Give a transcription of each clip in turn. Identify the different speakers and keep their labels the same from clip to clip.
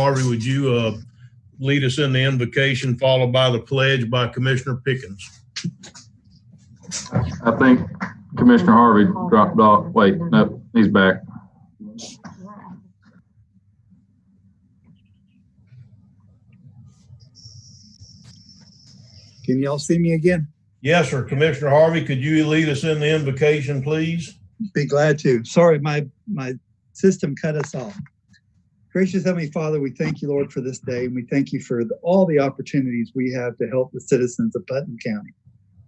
Speaker 1: Harvey, would you lead us in the invocation, followed by the pledge by Commissioner Pickens?
Speaker 2: I think Commissioner Harvey dropped off. Wait, nope, he's back.
Speaker 3: Can y'all see me again?
Speaker 1: Yes, sir. Commissioner Harvey, could you lead us in the invocation, please?
Speaker 3: Be glad to. Sorry, my system cut us off. Gracious Heavenly Father, we thank you, Lord, for this day, and we thank you for all the opportunities we have to help the citizens of Putnam County.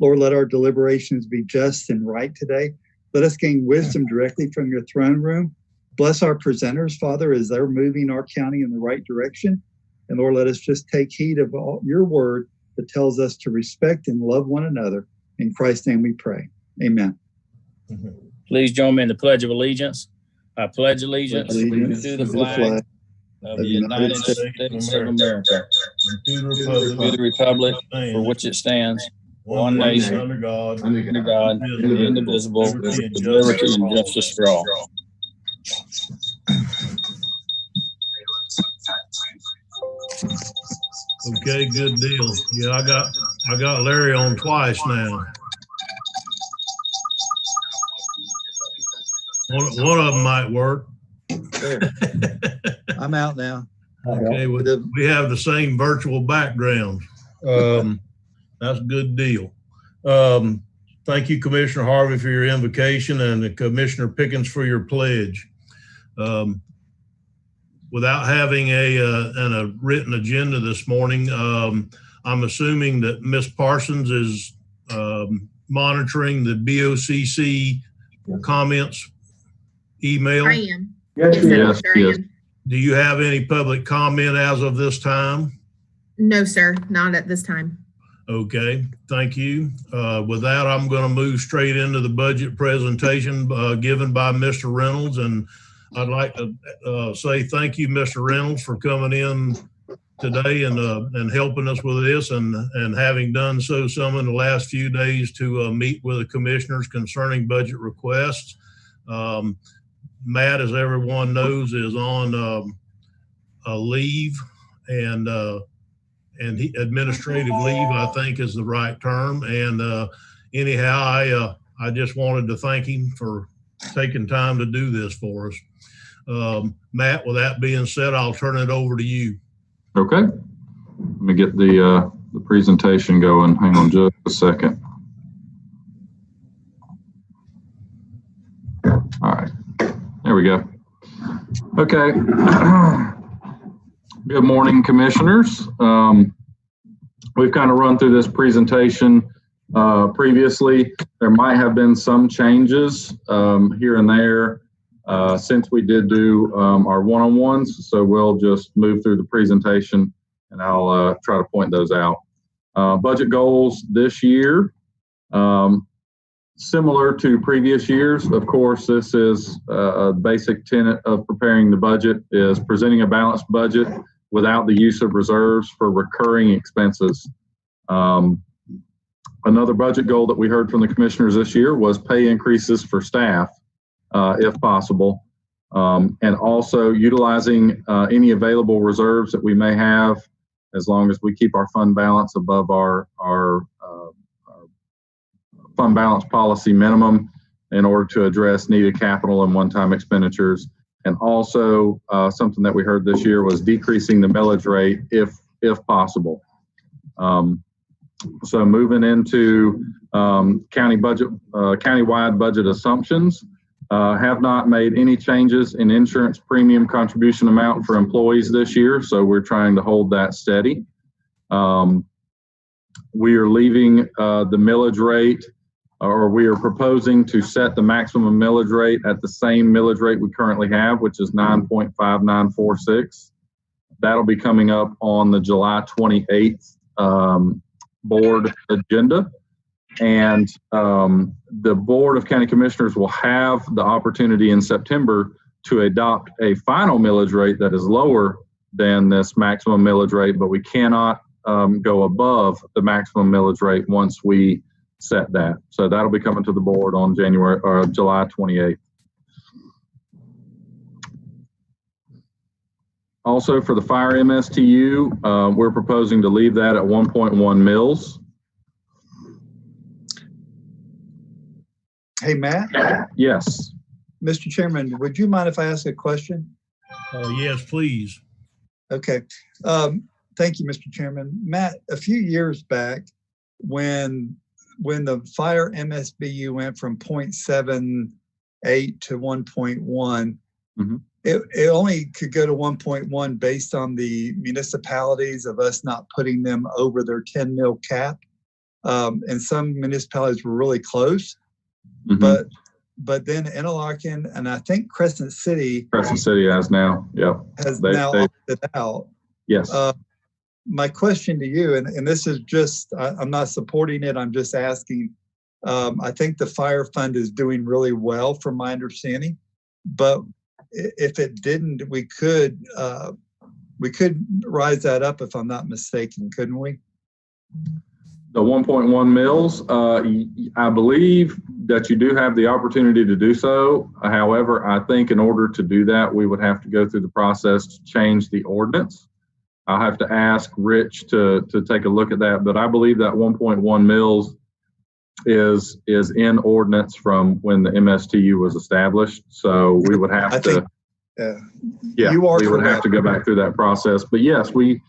Speaker 3: Lord, let our deliberations be just and right today. Let us gain wisdom directly from your throne room. Bless our presenters, Father, as they're moving our county in the right direction. And Lord, let us just take heed of all your word that tells us to respect and love one another. In Christ's name we pray. Amen.
Speaker 4: Please join me in the Pledge of Allegiance. I pledge allegiance to the flag of the United States of America, and to the republic for which it stands, one nation, under God, indivisible, with liberty and justice for all.
Speaker 1: Okay, good deal. Yeah, I got Larry on twice now. One of them might work.
Speaker 3: There. I'm out now.
Speaker 1: Okay, we have the same virtual background. That's a good deal. Thank you, Commissioner Harvey, for your invocation, and Commissioner Pickens for your pledge. Without having a written agenda this morning, I'm assuming that Ms. Parsons is monitoring the BOCC comments email.
Speaker 5: I am.
Speaker 2: Yes.
Speaker 1: Do you have any public comment as of this time?
Speaker 5: No, sir, not at this time.
Speaker 1: Okay, thank you. With that, I'm going to move straight into the budget presentation given by Mr. Reynolds, and I'd like to say thank you, Mr. Reynolds, for coming in today and helping us with this, and having done so some in the last few days to meet with the commissioners concerning budget requests. Matt, as everyone knows, is on a leave, and administrative leave, I think, is the right term. And anyhow, I just wanted to thank him for taking time to do this for us. Matt, with that being said, I'll turn it over to you.
Speaker 2: Okay. Let me get the presentation going. Hang on just a second. All right. There we go. Okay. Good morning, commissioners. We've kind of run through this presentation previously. There might have been some changes here and there since we did do our one-on-ones. So we'll just move through the presentation and I'll try to point those out. Budget goals this year. Similar to previous years, of course, this is a basic tenet of preparing the budget is presenting a balanced budget without the use of reserves for recurring expenses. Another budget goal that we heard from the commissioners this year was pay increases for staff, if possible, and also utilizing any available reserves that we may have, as long as we keep our fund balance above our fund balance policy minimum in order to address needed capital and one-time expenditures. And also something that we heard this year was decreasing the millage rate if possible. So moving into countywide budget assumptions, have not made any changes in insurance premium contribution amount for employees this year. So we're trying to hold that steady. We are leaving the millage rate, or we are proposing to set the maximum millage rate at the same millage rate we currently have, which is 9.5946. That'll be coming up on the July 28th board agenda. And the Board of County Commissioners will have the opportunity in September to adopt a final millage rate that is lower than this maximum millage rate, but we cannot go above the maximum millage rate once we set that. So that'll be coming to the board on July 28th. Also for the fire MSTU, we're proposing to leave that at 1.1 mils.
Speaker 3: Hey, Matt?
Speaker 2: Yes.
Speaker 3: Mr. Chairman, would you mind if I ask a question?
Speaker 1: Yes, please.
Speaker 3: Okay. Thank you, Mr. Chairman. Matt, a few years back, when the fire MSBU went from 0.78 to 1.1, it only could go to 1.1 based on the municipalities of us not putting them over their 10 mil cap. And some municipalities were really close, but then Interlaken and I think Crescent City
Speaker 2: has now,
Speaker 3: opted out.
Speaker 2: Yes.
Speaker 3: My question to you, and this is just, I'm not supporting it, I'm just asking, I think the fire fund is doing really well from my understanding, but if it didn't, we could rise that up if I'm not mistaken, couldn't we?
Speaker 2: The 1.1 mils, I believe that you do have the opportunity to do so. However, I think in order to do that, we would have to go through the process to change the ordinance. I'll have to ask Rich to take a look at that, but I believe that 1.1 mils is in ordinance from when the MSTU was established. So we would have to go back through that process. But yes, we,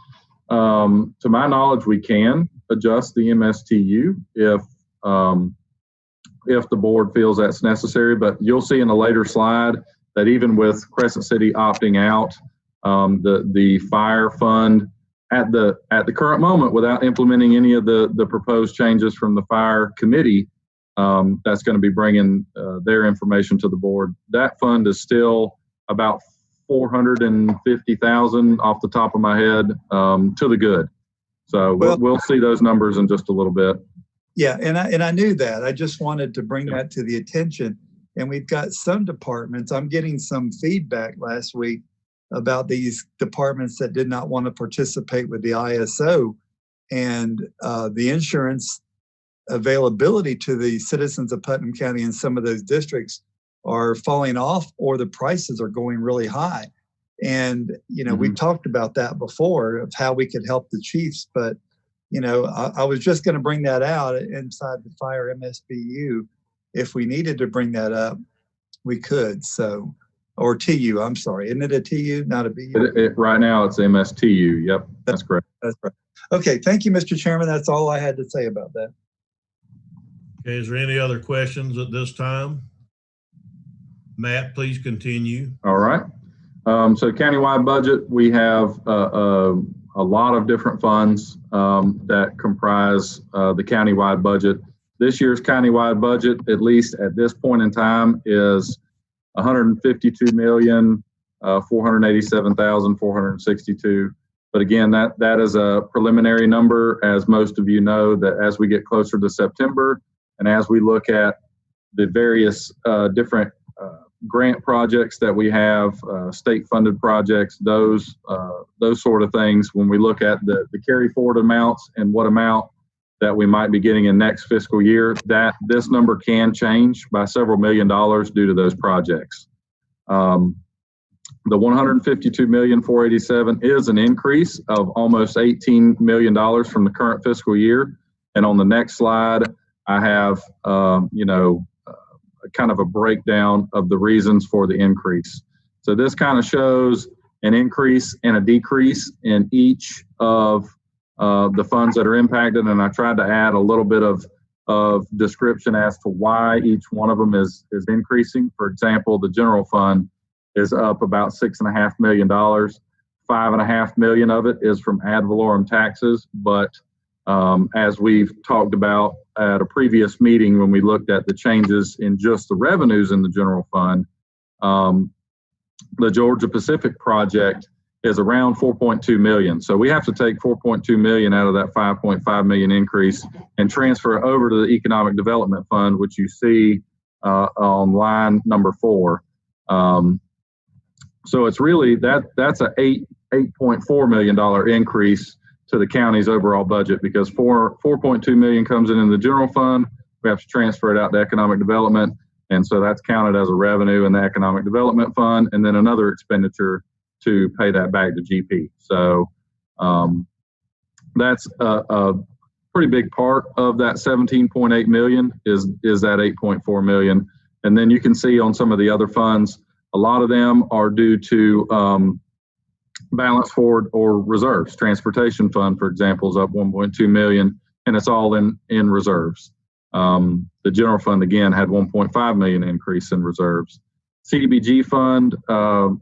Speaker 2: to my knowledge, we can adjust the MSTU if the board feels that's necessary. But you'll see in a later slide that even with Crescent City opting out, the fire fund at the current moment, without implementing any of the proposed changes from the fire committee, that's going to be bringing their information to the board. That fund is still about $450,000 off the top of my head to the good. So we'll see those numbers in just a little bit.
Speaker 3: Yeah, and I knew that. I just wanted to bring that to the attention. And we've got some departments. I'm getting some feedback last week about these departments that did not want to participate with the ISO, and the insurance availability to the citizens of Putnam County in some of those districts are falling off, or the prices are going really high. And, we talked about that before of how we could help the chiefs, but, I was just going to bring that out inside the fire MSBU. If we needed to bring that up, we could. So, or TU, I'm sorry. Isn't it a TU, not a BU?
Speaker 2: Right now it's MSTU. Yep, that's correct.
Speaker 3: That's right. Okay, thank you, Mr. Chairman. That's all I had to say about that.
Speaker 1: Okay, is there any other questions at this time? Matt, please continue.
Speaker 2: All right. So countywide budget, we have a lot of different funds that comprise the countywide budget. This year's countywide budget, at least at this point in time, is $152,487,462. But again, that is a preliminary number, as most of you know, that as we get closer to September and as we look at the various different grant projects that we have, state-funded projects, those sort of things, when we look at the carry forward amounts and what amount that we might be getting in next fiscal year, that this number can change by several $1 million due to those projects. The $152,487,000 is an increase of almost $18 million from the current fiscal year. And on the next slide, I have, kind of a breakdown of the reasons for the increase. So this kind of shows an increase and a decrease in each of the funds that are impacted. And I tried to add a little bit of description as to why each one of them is increasing. For example, the general fund is up about $6.5 million. $5.5 million of it is from ad valorem taxes, but as we've talked about at a previous meeting when we looked at the changes in just the revenues in the general fund, the Georgia Pacific project is around 4.2 million. So we have to take 4.2 million out of that 5.5 million increase and transfer it over to the Economic Development Fund, which you see on line number 4. So it's really that's a $8.4 million increase to the county's overall budget, because 4.2 million comes in the general fund. We have to transfer it out to economic development, and so that's counted as a revenue in the economic development fund. And then another expenditure to pay that back to GP. So that's a pretty big part of that 17.8 million is that 8.4 million. And then you can see on some of the other funds, a lot of them are due to balance forward or reserves. Transportation fund, for example, is up 1.2 million, and it's all in reserves. The general fund, again, had 1.5 million increase in reserves. CDBG fund,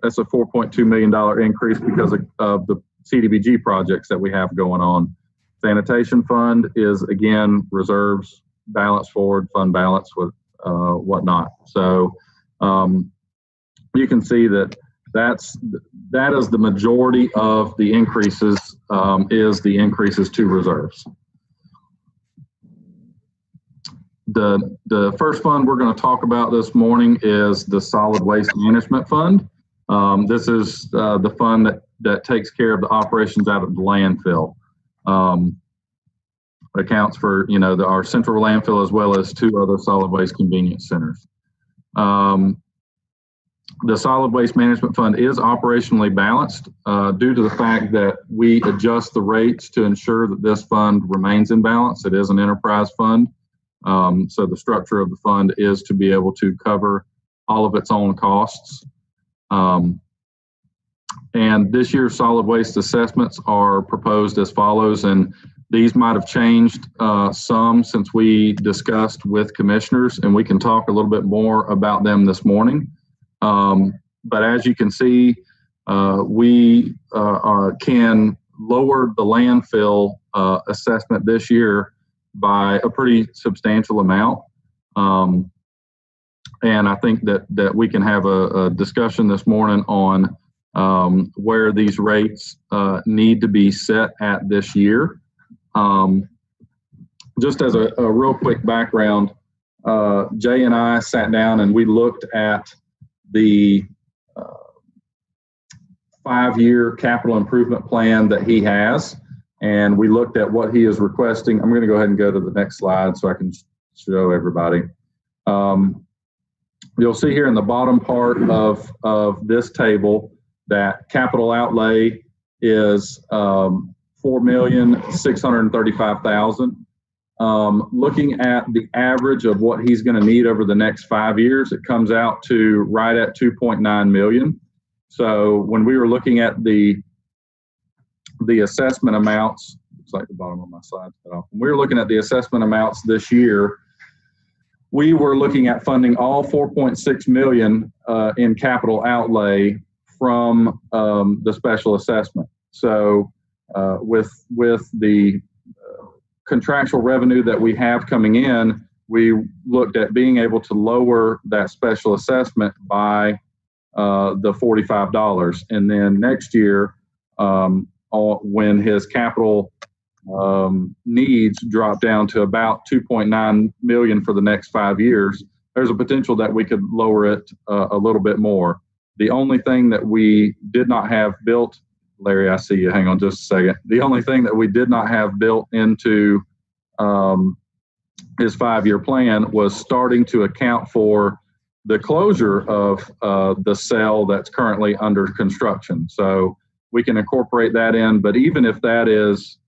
Speaker 2: that's a $4.2 million increase because of the CDBG projects that we have going on. Sanitation fund is, again, reserves, balance forward, fund balance with whatnot. So you can see that is the majority of the increases, is the increases to reserves. The first fund we're going to talk about this morning is the Solid Waste Management Fund. This is the fund that takes care of the operations out of the landfill. Accounts for, our central landfill as well as 2 other solid waste convenience centers. The Solid Waste Management Fund is operationally balanced due to the fact that we adjust the rates to ensure that this fund remains in balance. It is an enterprise fund. So the structure of the fund is to be able to cover all of its own costs. And this year's solid waste assessments are proposed as follows, and these might have changed some since we discussed with commissioners, and we can talk a little bit more about them this morning. But as you can see, we can lower the landfill assessment this year by a pretty substantial amount. And I think that we can have a discussion this morning on where these rates need to be set at this year. Just as a real quick background, Jay and I sat down and we looked at the 5-year capital improvement plan that he has, and we looked at what he is requesting. I'm going to go ahead and go to the next slide so I can show everybody. You'll see here in the bottom part of this table that capital outlay is $4,635,000. Looking at the average of what he's going to need over the next 5 years, it comes out to right at 2.9 million. So when we were looking at the assessment amounts, looks like the bottom of my slide cut off. When we were looking at the assessment amounts this year, we were looking at funding all 4.6 million in capital outlay from the special assessment. So with the contractual revenue that we have coming in, we looked at being able to lower that special assessment by the $45. And then next year, when his capital needs drop down to about 2.9 million for the next 5 years, there's a potential that we could lower it a little bit more. The only thing that we did not have built, Larry, I see you, hang on just a second. The only thing that we did not have built into his 5-year plan was starting to account for the closure of the cell that's currently under construction. So we can incorporate that in, but even if that is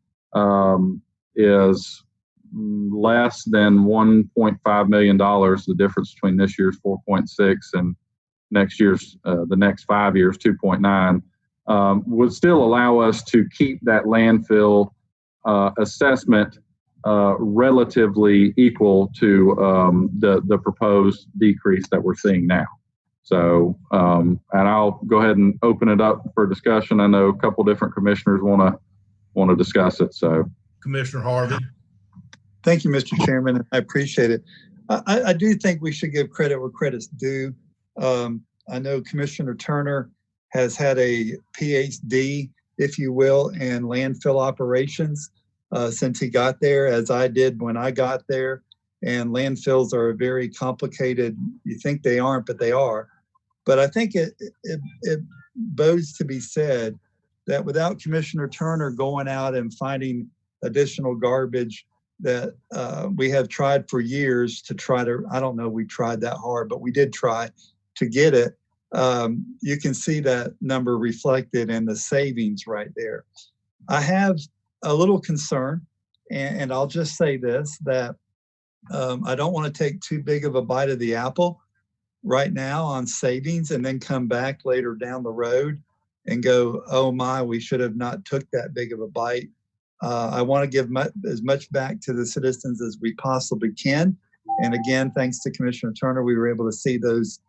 Speaker 2: less than $1.5 million, the difference between this year's 4.6 and next year's, the next 5 years, 2.9, would still allow us to keep that landfill assessment relatively equal to the proposed decrease that we're seeing now. So, and I'll go ahead and open it up for discussion. I know a couple different commissioners want to discuss it. So,
Speaker 1: Commissioner Harvey.
Speaker 3: Thank you, Mr. Chairman. I appreciate it. I do think we should give credit where credit's due. I know Commissioner Turner has had a PhD, if you will, in landfill operations since he got there, as I did when I got there. And landfills are very complicated. You think they aren't, but they are. But I think it bodes to be said that without Commissioner Turner going out and finding additional garbage that we have tried for years to try to, I don't know we tried that hard, but we did try to get it. you can see that number reflected in the savings right there. I have a little concern, and I'll just say this, that I don't want to take too big of a bite of the apple right now on savings and then come back later down the road and go, oh my, we should have not took that big of a bite. I want to give as much back to the citizens as we possibly can. And again, thanks to Commissioner Turner, we were able to see those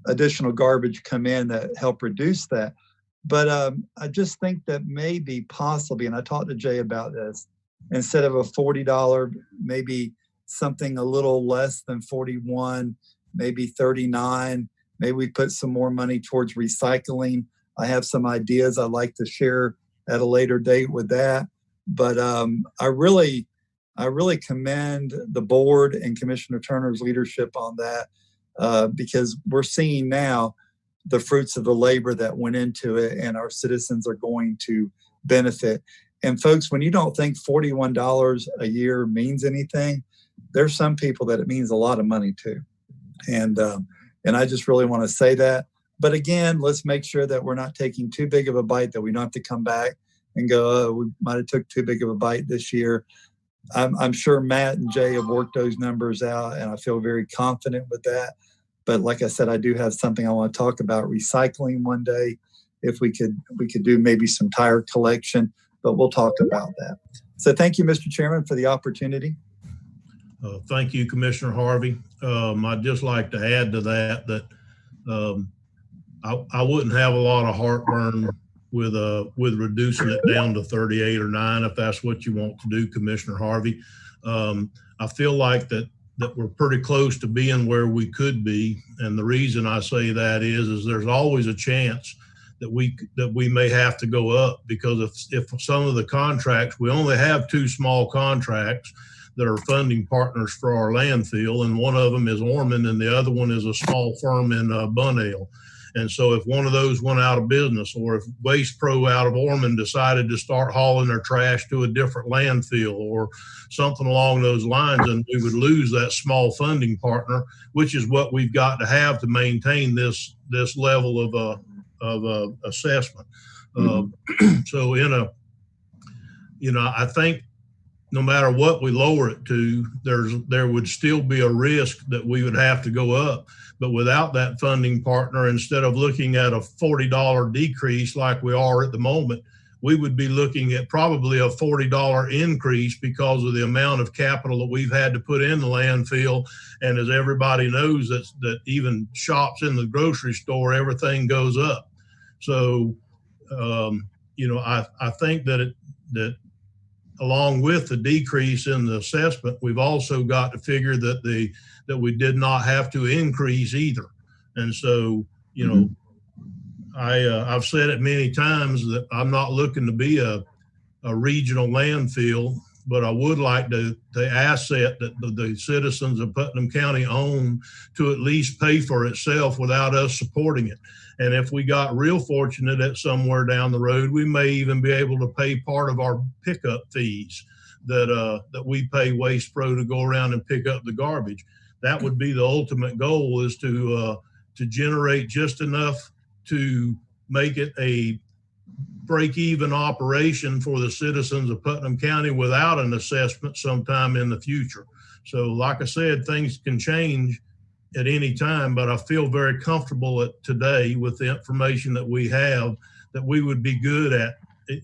Speaker 3: additional garbage come in that help reduce that. But I just think that maybe possibly, and I talked to Jay about this, instead of a $40, maybe something a little less than 41, maybe 39. Maybe we put some more money towards recycling. I have some ideas I'd like to share at a later date with that. But I really commend the board and Commissioner Turner's leadership on that, because we're seeing now the fruits of the labor that went into it, and our citizens are going to benefit. And folks, when you don't think $41 a year means anything, there's some people that it means a lot of money to. And I just really want to say that. But again, let's make sure that we're not taking too big of a bite, that we don't have to come back and go, oh, we might have took too big of a bite this year. I'm sure Matt and Jay have worked those numbers out, and I feel very confident with that. But like I said, I do have something I want to talk about recycling one day. If we could do maybe some tire collection, but we'll talk about that. So thank you, Mr. Chairman, for the opportunity.
Speaker 1: Thank you, Commissioner Harvey. I'd just like to add to that I wouldn't have a lot of heartburn with reducing it down to 38 or 9 if that's what you want to do, Commissioner Harvey. I feel like that we're pretty close to being where we could be, and the reason I say that is there's always a chance that we may have to go up, because if some of the contracts, we only have 2 small contracts that are funding partners for our landfill, and one of them is Ormond and the other one is a small firm in Bunnell. And so if one of those went out of business, or if Waste Pro out of Ormond decided to start hauling their trash to a different landfill or something along those lines, then we would lose that small funding partner, which is what we've got to have to maintain this level of assessment. So I think no matter what we lower it to, there would still be a risk that we would have to go up. But without that funding partner, instead of looking at a $40 decrease like we are at the moment, we would be looking at probably a $40 increase because of the amount of capital that we've had to put in the landfill. And as everybody knows, that even shops in the grocery store, everything goes up. So, I think that along with the decrease in the assessment, we've also got to figure that we did not have to increase either. And so, I've said it many times that I'm not looking to be a regional landfill, but I would like the asset that the citizens of Putnam County own to at least pay for itself without us supporting it. And if we got real fortunate at somewhere down the road, we may even be able to pay part of our pickup fees that we pay Waste Pro to go around and pick up the garbage. That would be the ultimate goal, is to generate just enough to make it a break-even operation for the citizens of Putnam County without an assessment sometime in the future. So like I said, things can change at any time, but I feel very comfortable today with the information that we have, that we would be good at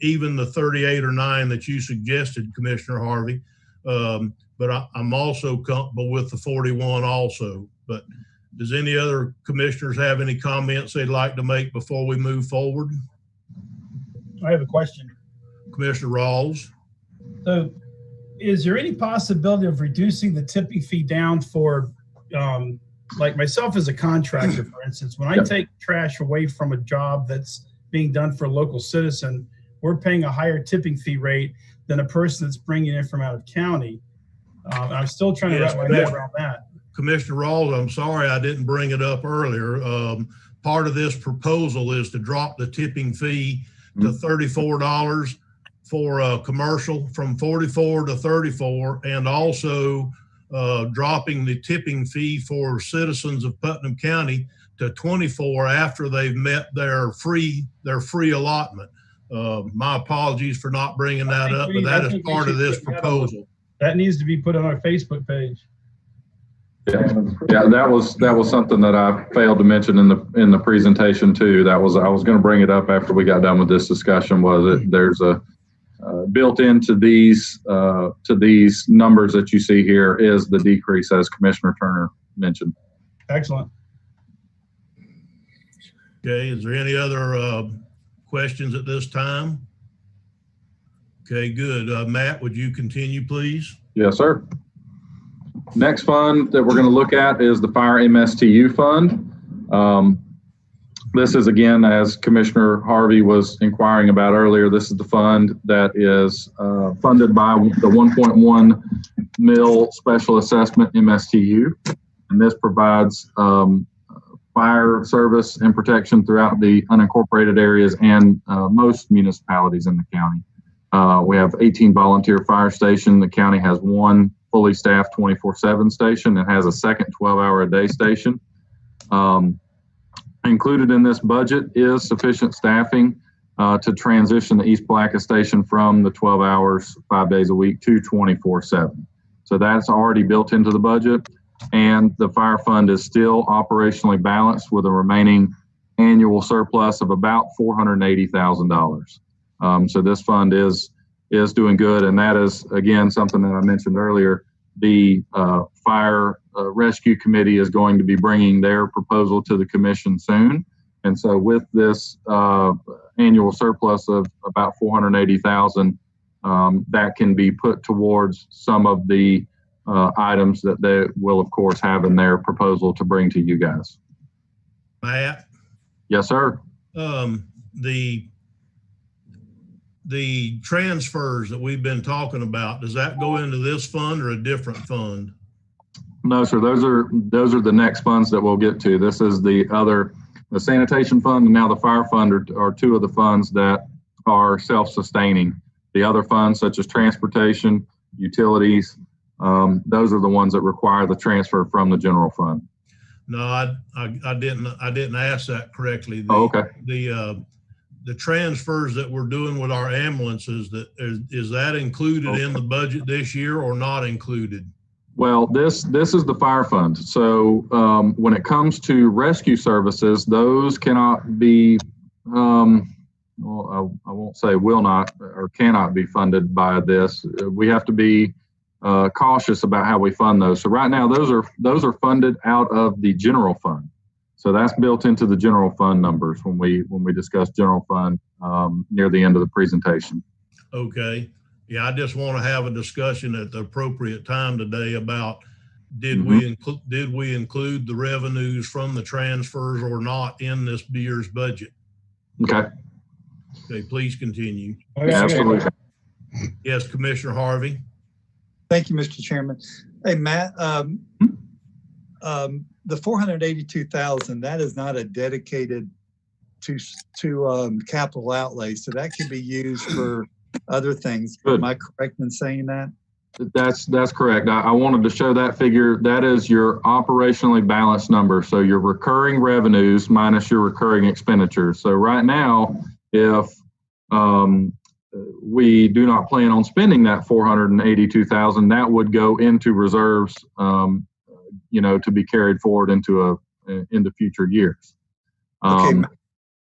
Speaker 1: even the 38 or 9 that you suggested, Commissioner Harvey. But I'm also comfortable with the 41 also. But does any other commissioners have any comments they'd like to make before we move forward?
Speaker 6: I have a question.
Speaker 1: Commissioner Rawls.
Speaker 6: So is there any possibility of reducing the tipping fee down for, like myself as a contractor, for instance, when I take trash away from a job that's being done for a local citizen, we're paying a higher tipping fee rate than a person that's bringing it from out of county. I'm still trying to wrap my head around that.
Speaker 1: Commissioner Rawls, I'm sorry I didn't bring it up earlier. Part of this proposal is to drop the tipping fee to $34 for a commercial, from $44 to $34, and also dropping the tipping fee for citizens of Putnam County to 24 after they've met their free allotment. My apologies for not bringing that up, but that is part of this proposal.
Speaker 6: That needs to be put on our Facebook page.
Speaker 2: Yeah, that was something that I failed to mention in the presentation too. I was going to bring it up after we got done with this discussion. Was it there's a built into these numbers that you see here is the decrease, as Commissioner Turner mentioned.
Speaker 6: Excellent.
Speaker 1: Okay, is there any other questions at this time? Okay, good. Matt, would you continue, please?
Speaker 2: Yes, sir. Next fund that we're going to look at is the Fire MSTU Fund. This is, again, as Commissioner Harvey was inquiring about earlier, this is the fund that is funded by the 1.1 mil special assessment MSTU. And this provides fire service and protection throughout the unincorporated areas and most municipalities in the county. We have 18 volunteer fire stations. The county has one fully staffed 24/7 station and has a second 12-hour-a-day station. Included in this budget is sufficient staffing to transition the East Blacka station from the 12 hours, 5 days a week to 24/7. So that's already built into the budget, and the fire fund is still operationally balanced with a remaining annual surplus of about $480,000. So this fund is doing good, and that is, again, something that I mentioned earlier. The Fire Rescue Committee is going to be bringing their proposal to the commission soon. And so with this annual surplus of about $480,000, that can be put towards some of the items that they will, of course, have in their proposal to bring to you guys.
Speaker 1: Matt?
Speaker 2: Yes, sir. The transfers that we've been talking about, does that go into this fund or a different fund? No, sir. Those are the next funds that we'll get to. This is the sanitation fund, and now the fire fund are two of the funds that are self-sustaining. The other funds, such as transportation, utilities, those are the ones that require the transfer from the general fund. No, I didn't ask that correctly. Okay. The transfers that we're doing with our ambulances, is that included in the budget this year or not included? Well, this is the fire fund. So when it comes to rescue services, those cannot be, well, I won't say will not or cannot be funded by this. We have to be cautious about how we fund those. So right now, those are funded out of the general fund. So that's built into the general fund numbers when we discuss general fund near the end of the presentation. Okay. Yeah, I just want to have a discussion at the appropriate time today about did we include the revenues from the transfers or not in this year's budget? Okay. Okay, please continue. Absolutely. Yes, Commissioner Harvey.
Speaker 3: Thank you, Mr. Chairman. Hey, Matt, the $482,000, that is not a dedicated to capital outlay, so that can be used for other things. Good. Am I correct in saying that?
Speaker 2: That's correct. I wanted to show that figure. That is your operationally balanced number. So your recurring revenues minus your recurring expenditures. So right now, if we do not plan on spending that $482,000, that would go into reserves, to be carried forward into future years.
Speaker 3: Okay,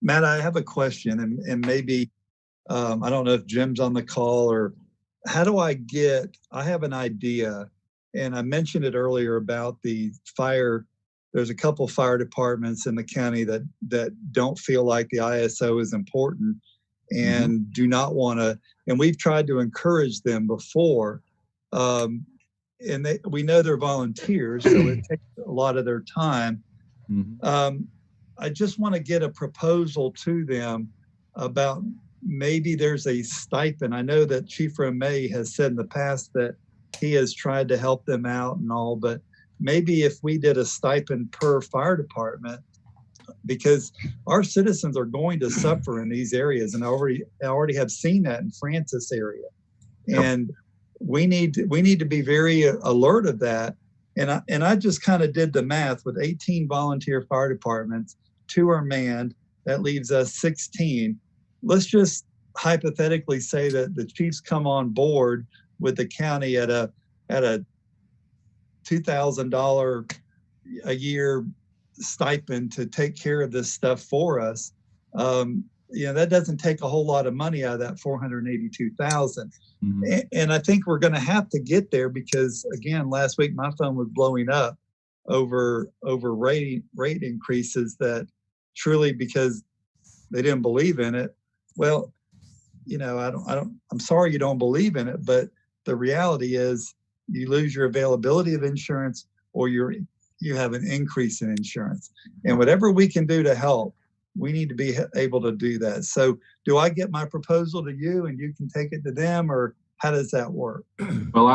Speaker 3: Matt, I have a question, and maybe I don't know if Jim's on the call, or how do I have an idea, and I mentioned it earlier about the fire. There's a couple fire departments in the county that don't feel like the ISO is important and do not want to, and we've tried to encourage them before. And we know they're volunteers, so it takes a lot of their time. I just want to get a proposal to them about maybe there's a stipend. I know that Chief Romay has said in the past that he has tried to help them out and all, but maybe if we did a stipend per fire department, because our citizens are going to suffer in these areas, and I already have seen that in Francis area. And we need to be very alert of that. And I just kind of did the math with 18 volunteer fire departments, 2 are manned. That leaves us 16. Let's just hypothetically say that the chiefs come on board with the county at a $2,000 a year stipend to take care of this stuff for us. That doesn't take a whole lot of money out of that 482,000. Mm-hmm. And I think we're going to have to get there because, again, last week my phone was blowing up over rate increases that truly because they didn't believe in it. Well, I'm sorry you don't believe in it, but the reality is you lose your availability of insurance or you have an increase in insurance. And whatever we can do to help, we need to be able to do that. So do I get my proposal to you and you can take it to them, or how does that work?
Speaker 2: Well,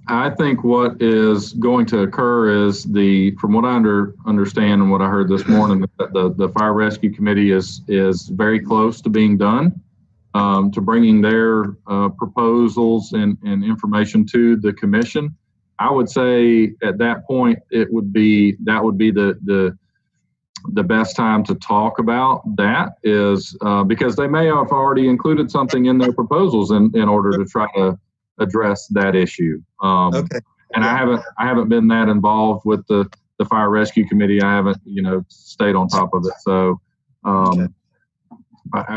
Speaker 2: I think what is going to occur is from what I understand and what I heard this morning, that the Fire Rescue Committee is very close to being done, to bringing their proposals and information to the commission. I would say at that point, that would be the best time to talk about that is because they may have already included something in their proposals in order to try to address that issue. Okay. And I haven't been that involved with the Fire Rescue Committee. I haven't, stayed on top of it. So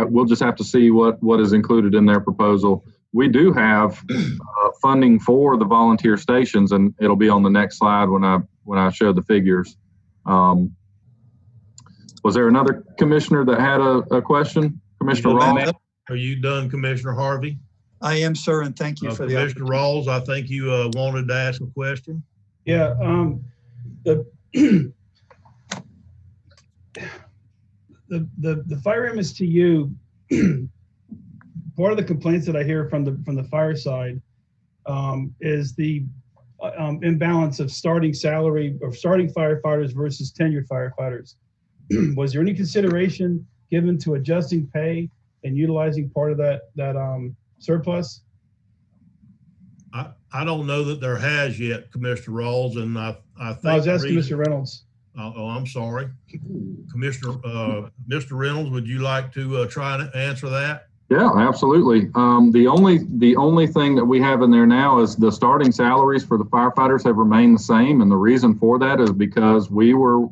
Speaker 2: we'll just have to see what is included in their proposal. We do have funding for the volunteer stations, and it'll be on the next slide when I show the figures. Was there another commissioner that had a question? Commissioner Rawls?
Speaker 1: Are you done, Commissioner Harvey?
Speaker 3: I am, sir, and thank you for the
Speaker 1: Commissioner Rawls, I think you wanted to ask a question.
Speaker 6: Yeah, the fire MSTU, part of the complaints that I hear from the fire side is the imbalance of starting salary or starting firefighters versus tenured firefighters. Was there any consideration given to adjusting pay and utilizing part of that surplus?
Speaker 1: I don't know that there has yet, Commissioner Rawls, and I think
Speaker 6: I was asking Mr. Reynolds.
Speaker 1: Oh, I'm sorry, Commissioner. Mr. Reynolds, would you like to try and answer that?
Speaker 2: Yeah, absolutely. The only thing that we have in there now is the starting salaries for the firefighters have remained the same, and the reason for that is because we were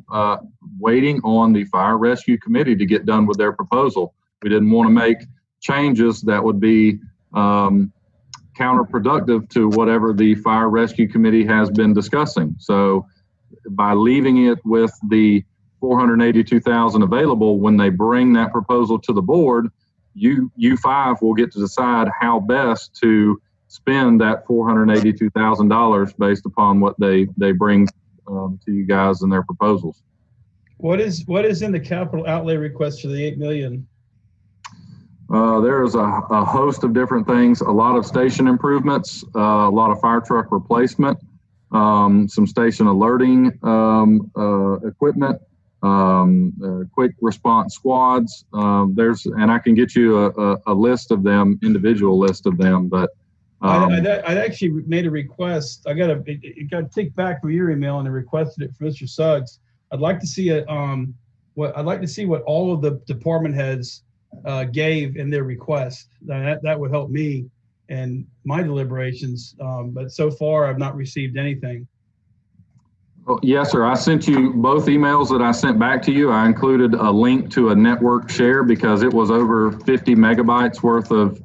Speaker 2: waiting on the Fire Rescue Committee to get done with their proposal. We didn't want to make changes that would be counterproductive to whatever the Fire Rescue Committee has been discussing. So by leaving it with the 482,000 available, when they bring that proposal to the board, you five will get to decide how best to spend that $482,000 based upon what they bring to you guys in their proposals.
Speaker 6: What is in the capital outlay request for the $8 million?
Speaker 2: There's a host of different things, a lot of station improvements, a lot of fire truck replacement, some station alerting equipment, quick response squads. And I can get you a list of them, individual list of them, but
Speaker 6: I'd actually made a request. It got kicked back from your email and I requested it for Mr. Suggs. I'd like to see what all of the department heads gave in their request. That would help me and my deliberations. But so far I've not received anything.
Speaker 2: Oh, yes, sir. I sent you both emails that I sent back to you. I included a link to a network share because it was over 50 megabytes worth of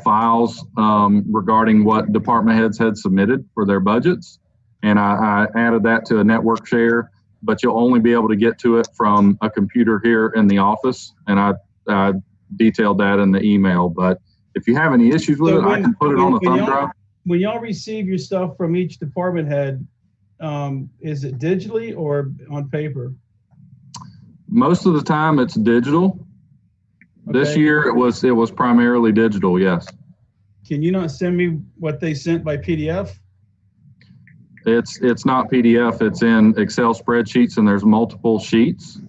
Speaker 2: files regarding what department heads had submitted for their budgets. And I added that to a network share, but you'll only be able to get to it from a computer here in the office. And I detailed that in the email. But if you have any issues with it, I can put it on the thumb drive.
Speaker 6: When y'all receive your stuff from each department head, is it digitally or on paper?
Speaker 2: Most of the time it's digital. Okay. This year it was primarily digital, yes.
Speaker 6: Can you not send me what they sent by PDF?
Speaker 2: It's not PDF, it's in Excel spreadsheets and there's multiple sheets.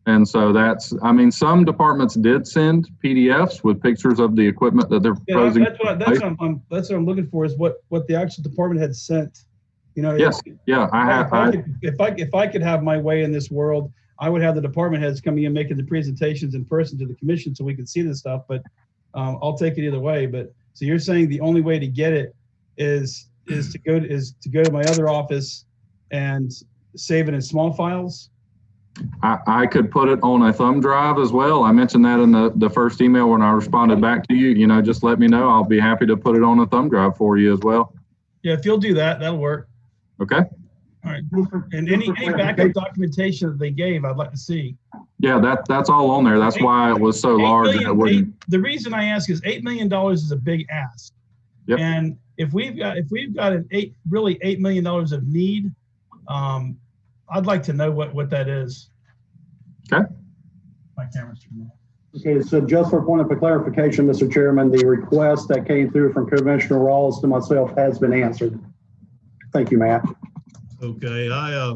Speaker 2: And so that's, I mean, some departments did send PDFs with pictures of the equipment that they're proposing.
Speaker 6: That's what I'm looking for, is what the actual department had sent. You know,
Speaker 2: Yes, yeah,
Speaker 6: if I could have my way in this world, I would have the department heads coming in making the presentations in person to the commission so we could see this stuff. But I'll take it either way. But so you're saying the only way to get it is to go to my other office and save it in small files?
Speaker 2: I could put it on a thumb drive as well. I mentioned that in the first email when I responded back to you. You know, just let me know. I'll be happy to put it on a thumb drive for you as well.
Speaker 6: Yeah, if you'll do that, that'll work.
Speaker 2: Okay.
Speaker 6: All right. And any backup documentation that they gave, I'd like to see.
Speaker 2: Yeah, that's all on there. That's why it was so large.
Speaker 6: The reason I ask is $8 million is a big ask.
Speaker 2: Yep. And
Speaker 6: if we've got an $8 million of need, I'd like to know what that is.
Speaker 2: Okay.
Speaker 6: My camera's turned off.
Speaker 7: Okay, so just for point of clarification, Mr. Chairman, the request that came through from Commissioner Rawls to myself has been answered. Thank you, Matt.
Speaker 1: Okay, I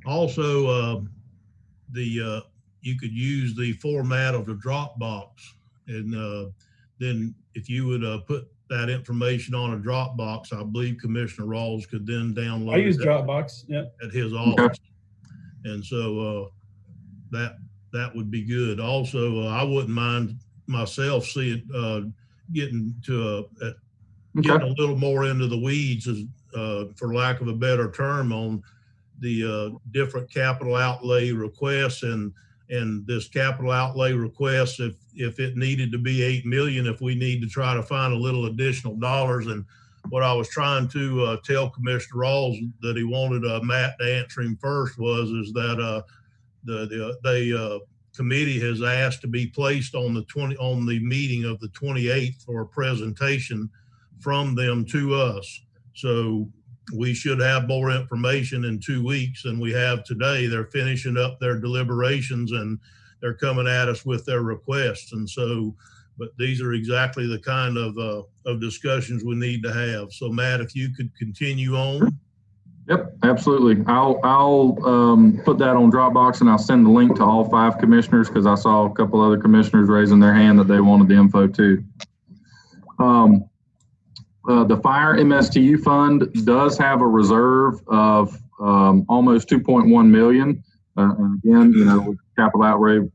Speaker 1: also you could use the format of the Dropbox, and then if you would put that information on a Dropbox, I believe Commissioner Rawls could then download.
Speaker 6: I use Dropbox, yeah,
Speaker 1: at his office, and so that would be good. Also, I wouldn't mind myself getting a little more into the weeds, for lack of a better term, on the different capital outlay requests and this capital outlay request. If it needed to be $8 million, if we need to try to find a little additional dollars. And what I was trying to tell Commissioner Rawls that he wanted Matt to answer him first is that the committee has asked to be placed on the meeting of the 28th for a presentation from them to us. So we should have more information in 2 weeks than we have today. They're finishing up their deliberations and they're coming at us with their requests. And so, but these are exactly the kind of discussions we need to have. So Matt, if you could continue on.
Speaker 2: Yep, absolutely. I'll put that on Dropbox and I'll send the link to all 5 commissioners, because I saw a couple other commissioners raising their hand that they wanted the info too. The fire MSTU fund does have a reserve of almost 2.1 million. And again, you know, capital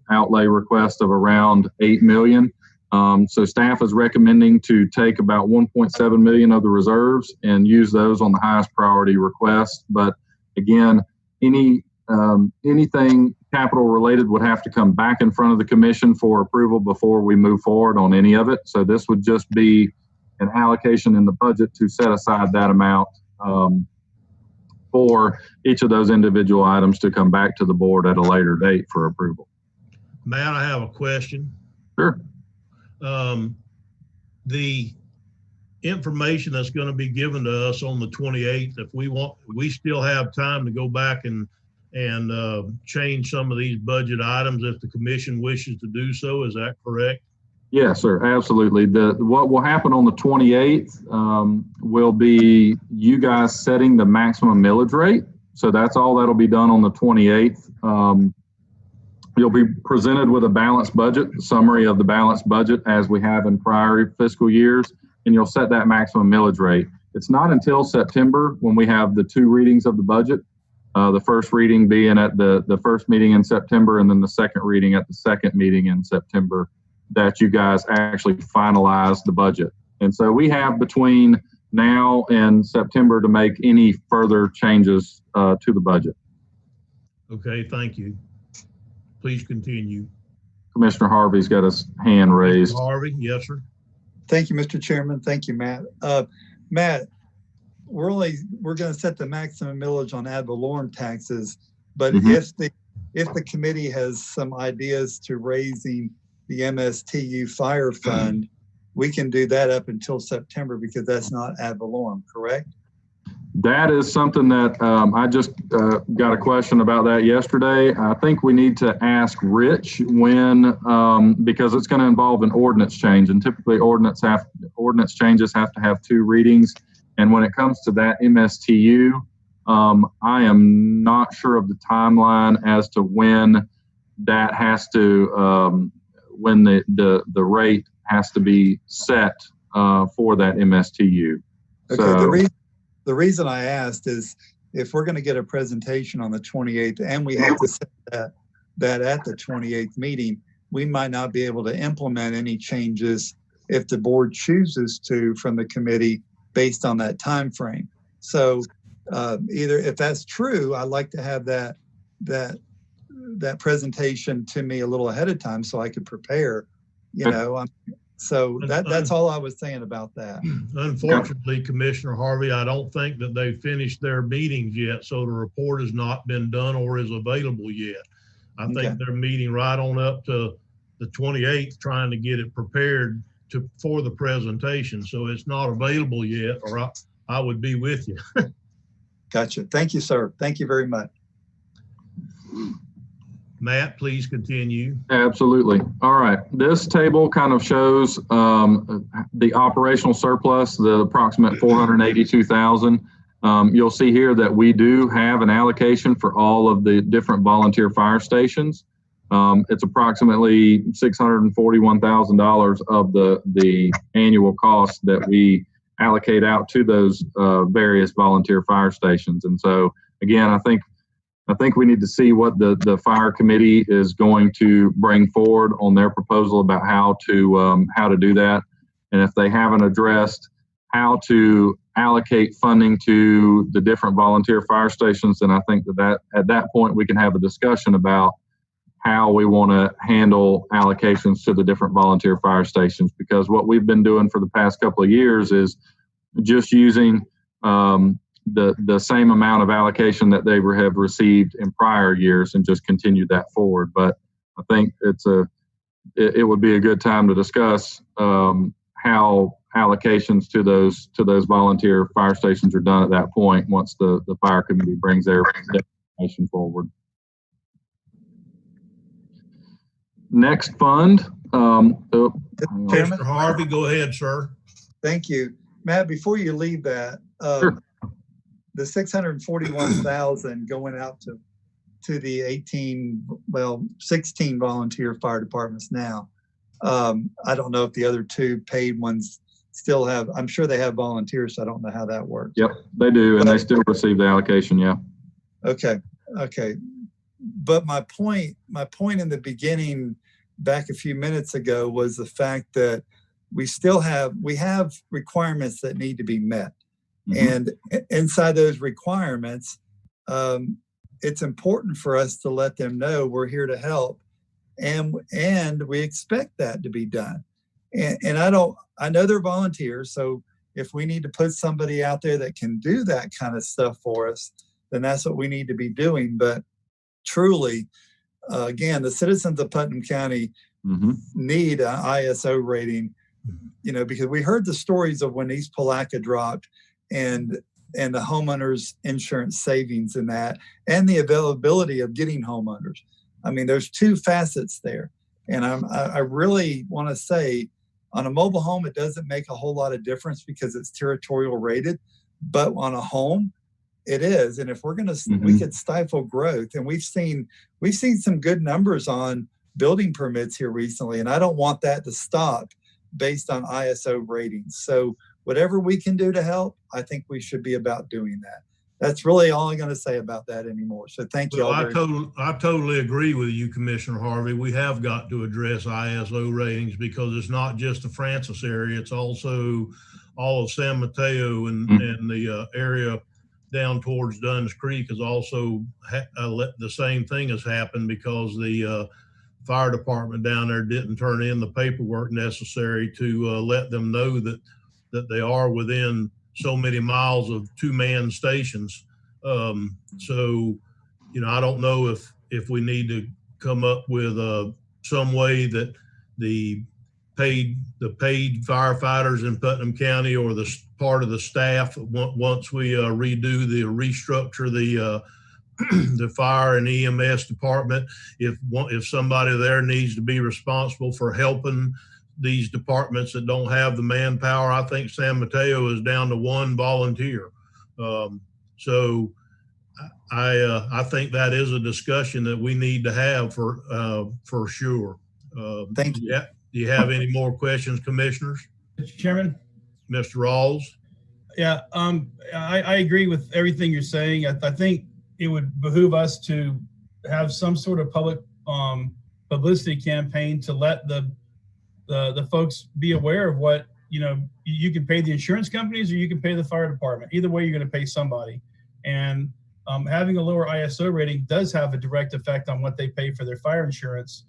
Speaker 2: outlay request of around 8 million. So staff is recommending to take about 1.7 million of the reserves and use those on the highest priority request. But again, anything capital related would have to come back in front of the commission for approval before we move forward on any of it. So this would just be an allocation in the budget to set aside that amount for each of those individual items to come back to the board at a later date for approval.
Speaker 1: Matt, I have a question.
Speaker 2: Sure.
Speaker 1: The information that's going to be given to us on the 28th, if we still have time to go back and change some of these budget items if the commission wishes to do so. Is that correct?
Speaker 2: Yes, sir. Absolutely. What will happen on the 28th will be you guys setting the maximum millage rate. So that's all that'll be done on the 28th. You'll be presented with a balanced budget, a summary of the balanced budget as we have in prior fiscal years, and you'll set that maximum millage rate. It's not until September when we have the 2 readings of the budget, the first reading being at the first meeting in September, and then the second reading at the second meeting in September, that you guys actually finalize the budget. And so we have between now and September to make any further changes to the budget.
Speaker 1: Okay, thank you. Please continue.
Speaker 2: Commissioner Harvey's got his hand raised.
Speaker 1: Mr. Harvey, yes, sir.
Speaker 3: Thank you, Mr. Chairman. Thank you, Matt. Matt, we're going to set the maximum millage on ad valorem taxes, but if the committee has some ideas to raising the MSTU fire fund, we can do that up until September because that's not ad valorem, correct?
Speaker 2: That is something that I just got a question about that yesterday. I think we need to ask Rich when, because it's going to involve an ordinance change, and typically ordinance changes have to have 2 readings. And when it comes to that MSTU, I am not sure of the timeline as to when that has to, when the rate has to be set for that MSTU.
Speaker 3: Okay,
Speaker 2: So,
Speaker 3: the reason I asked is if we're going to get a presentation on the 28th and we have to set that at the 28th meeting, we might not be able to implement any changes if the board chooses to from the committee based on that time frame. So either if that's true, I'd like to have that presentation to me a little ahead of time so I could prepare, you know. So that's all I was saying about that.
Speaker 1: Unfortunately, Commissioner Harvey, I don't think that they finished their meetings yet, so the report has not been done or is available yet. I think they're meeting right on up to the 28th, trying to get it prepared for the presentation. So it's not available yet, or I would be with you.
Speaker 3: Gotcha. Thank you, sir. Thank you very much.
Speaker 1: Matt, please continue.
Speaker 2: absolutely. All right. This table kind of shows the operational surplus, the approximate 482,000. You'll see here that we do have an allocation for all of the different volunteer fire stations. It's approximately $641,000 of the annual cost that we allocate out to those various volunteer fire stations. And so, again, I think we need to see what the fire committee is going to bring forward on their proposal about how to do that. And if they haven't addressed how to allocate funding to the different volunteer fire stations, then I think that at that point we can have a discussion about how we want to handle allocations to the different volunteer fire stations. Because what we've been doing for the past couple of years is just using the same amount of allocation that they have received in prior years and just continue that forward. But I think it would be a good time to discuss how allocations to those volunteer fire stations are done at that point once the fire committee brings their information forward. Next fund.
Speaker 1: Mr. Harvey, go ahead, sir.
Speaker 3: Thank you. Matt, before you leave that,
Speaker 2: Sure.
Speaker 3: The 641,000 going out to the 16 volunteer fire departments now. I don't know if the other two paid ones still have, I'm sure they have volunteers, so I don't know how that works.
Speaker 2: Yep, they do, and they still receive the allocation, yeah.
Speaker 3: Okay. But my point in the beginning back a few minutes ago was the fact that we have requirements that need to be met. Mm-hmm. And inside those requirements, it's important for us to let them know we're here to help, and we expect that to be done. And I know they're volunteers, so if we need to put somebody out there that can do that kind of stuff for us, then that's what we need to be doing. But truly, again, the citizens of Putnam County need an ISO rating, because we heard the stories of when East Palatka dropped and the homeowners insurance savings in that, and the availability of getting homeowners. I mean, there's two facets there. And I really want to say on a mobile home, it doesn't make a whole lot of difference because it's territorial rated, but on a home, it is. And if we're going to, we could stifle growth. And we've seen some good numbers on building permits here recently. And I don't want that to stop based on ISO ratings. So whatever we can do to help, I think we should be about doing that. That's really all I'm going to say about that anymore. So thank you all.
Speaker 1: I totally agree with you, Commissioner Harvey. We have got to address ISO ratings because it's not just the Francis area. It's also all of San Mateo and the area down towards Dunn's Creek is also the same thing has happened because the fire department down there didn't turn in the paperwork necessary to let them know that they are within so many miles of two-man stations. So, I don't know if we need to come up with some way that the paid firefighters in Putnam County or the part of the staff, once we restructure the fire and EMS department, if somebody there needs to be responsible for helping these departments that don't have the manpower. I think San Mateo is down to one volunteer. So I think that is a discussion that we need to have for sure.
Speaker 3: Thank you.
Speaker 1: Yeah. Do you have any more questions, commissioners?
Speaker 6: Mr. Chairman?
Speaker 1: Mr. Rawls?
Speaker 6: Yeah, I agree with everything you're saying. I think it would behoove us to have some sort of public publicity campaign to let the folks be aware of what, you can pay the insurance companies or you can pay the fire department. Either way, you're going to pay somebody. And having a lower ISO rating does have a direct effect on what they pay for their fire insurance.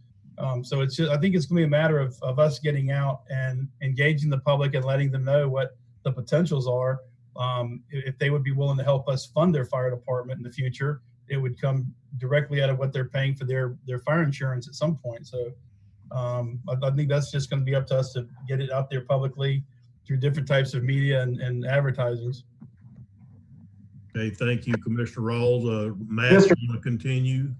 Speaker 6: So it's just, I think it's going to be a matter of us getting out and engaging the public and letting them know what the potentials are. If they would be willing to help us fund their fire department in the future, it would come directly out of what they're paying for their fire insurance at some point. So I think that's just going to be up to us to get it out there publicly through different types of media and advertisings.
Speaker 1: Okay, thank you, Commissioner Rawls. Matt,
Speaker 7: Mr.
Speaker 1: you want to continue?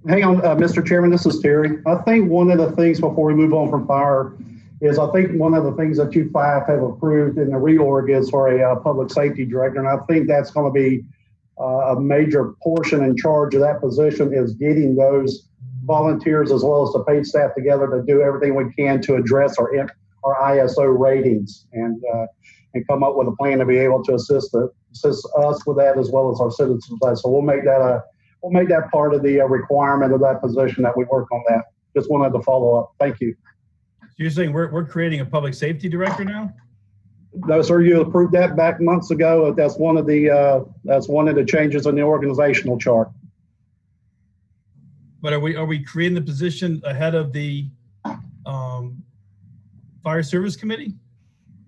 Speaker 7: Hang on, Mr. Chairman, this is Terry. I think one of the things before we move on from fire is I think one of the things that you five have approved in the reorg is for a public safety director. And I think that's going to be a major portion in charge of that position is getting those volunteers as well as the paid staff together to do everything we can to address our ISO ratings and come up with a plan to be able to assist us with that as well as our citizens with that. So we'll make that part of the requirement of that position that we work on that. Just wanted to follow up. Thank you.
Speaker 6: So you're saying we're creating a public safety director now?
Speaker 7: No, sir. You approved that back months ago. That's one of the changes in the organizational chart.
Speaker 6: But are we creating the position ahead of the fire service committee?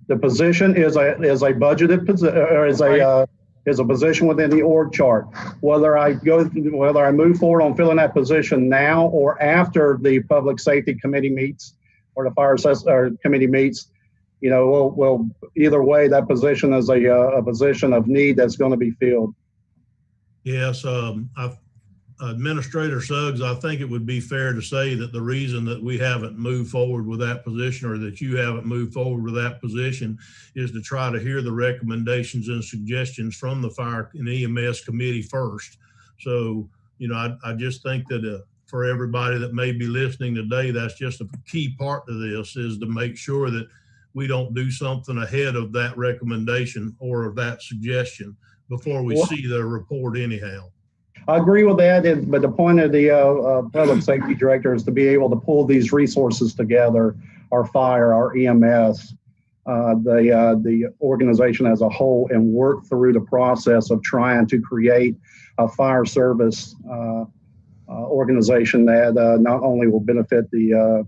Speaker 7: The position is a budgeted position, or is a position within the org chart. Whether I move forward on filling that position now or after the public safety committee meets or the fire committee meets, we'll either way that position is a position of need that's going to be filled.
Speaker 1: Yes, Administrator Suggs, I think it would be fair to say that the reason that we haven't moved forward with that position or that you haven't moved forward with that position is to try to hear the recommendations and suggestions from the fire and EMS committee first. So, I just think that for everybody that may be listening today, that's just a key part of this is to make sure that we don't do something ahead of that recommendation or of that suggestion before we see the report anyhow.
Speaker 7: I agree with that, but the point of the public safety director is to be able to pull these resources together, our fire, our EMS, the organization as a whole, and work through the process of trying to create a fire service organization that not only will benefit the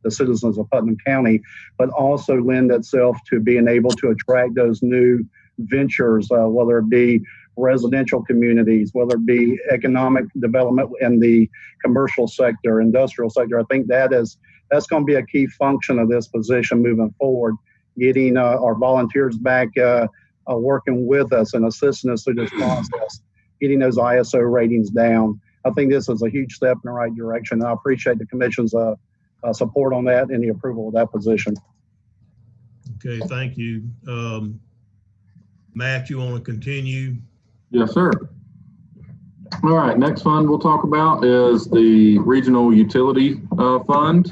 Speaker 7: citizens of Putnam County, but also lend itself to being able to attract those new ventures, whether it be residential communities, whether it be economic development in the commercial sector, industrial sector. I think that's going to be a key function of this position moving forward, getting our volunteers back working with us and assisting us through this process, getting those ISO ratings down. I think this is a huge step in the right direction. I appreciate the Commission's support on that and the approval of that position.
Speaker 1: Okay, thank you. Matt, you want to continue?
Speaker 2: Yes, sir. All right, next fund we'll talk about is the Regional Utility Fund.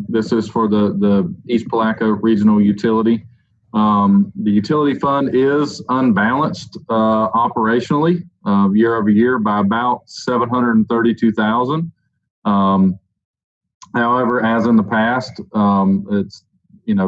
Speaker 2: This is for the East Palaco Regional Utility. The utility fund is unbalanced operationally year over year by about $732,000. However, as in the past, it's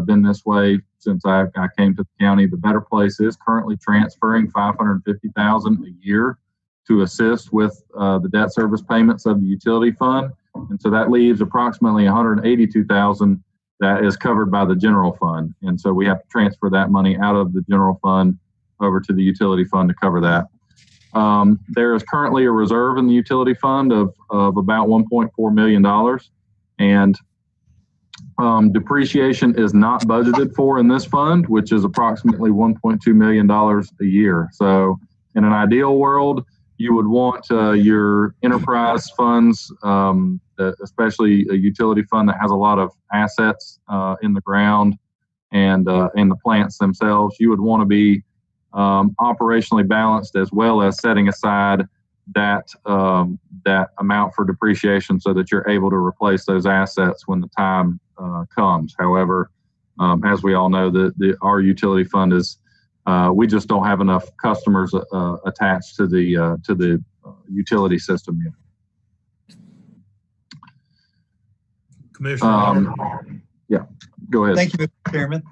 Speaker 2: been this way since I came to the county. The Better Place is currently transferring $550,000 a year to assist with the debt service payments of the utility fund, and so that leaves approximately $182,000 that is covered by the general fund, and so we have to transfer that money out of the general fund over to the utility fund to cover that. There is currently a reserve in the utility fund of about $1.4 million, and depreciation is not budgeted for in this fund, which is approximately $1.2 million a year. So in an ideal world, you would want your enterprise funds, especially a utility fund that has a lot of assets in the ground and the plants themselves, you would want to be operationally balanced, as well as setting aside that amount for depreciation so that you're able to replace those assets when the time comes. However, as we all know, our utility fund is we just don't have enough customers attached to the utility system yet.
Speaker 1: Commissioner.
Speaker 2: Yeah, go ahead.
Speaker 3: Thank you, Mr. Chairman.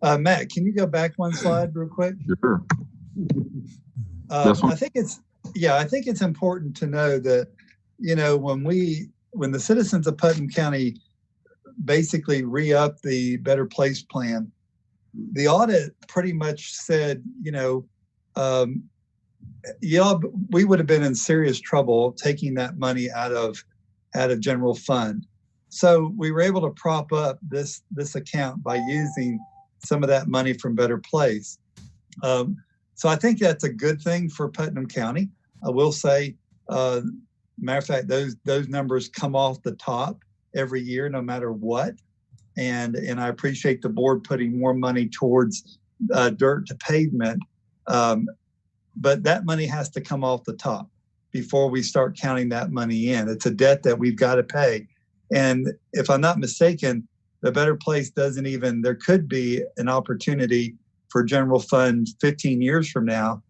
Speaker 3: Matt, can you go back one slide real quick?
Speaker 2: Sure.
Speaker 3: I think it's important to know that, when the citizens of Putnam County basically re-up the Better Place plan, the audit pretty much said, we would have been in serious trouble taking that money out of general fund. So we were able to prop up this account by using some of that money from Better Place. So I think that's a good thing for Putnam County. I will say, matter of fact, those numbers come off the top every year, no matter what. And I appreciate the board putting more money towards dirt to pavement. But that money has to come off the top before we start counting that money in. It's a debt that we've got to pay. And if I'm not mistaken, the Better Place there could be an opportunity for general fund 15 years from now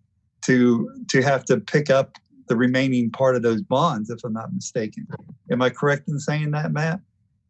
Speaker 3: to have to pick up the remaining part of those bonds, if I'm not mistaken. Am I correct in saying that, Matt?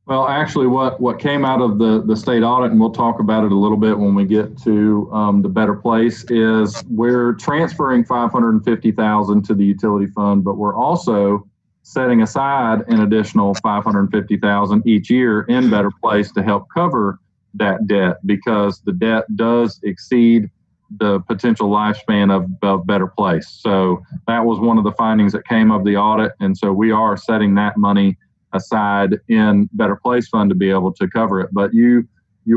Speaker 2: Well, actually, what came out of the state audit, and we'll talk about it a little bit when we get to the Better Place, is we're transferring $550,000 to the utility fund, but we're also setting aside an additional $550,000 each year in Better Place to help cover that debt, because the debt does exceed the potential lifespan of Better Place. So that was one of the findings that came of the audit, and so we are setting that money aside in Better Place fund to be able to cover it. But you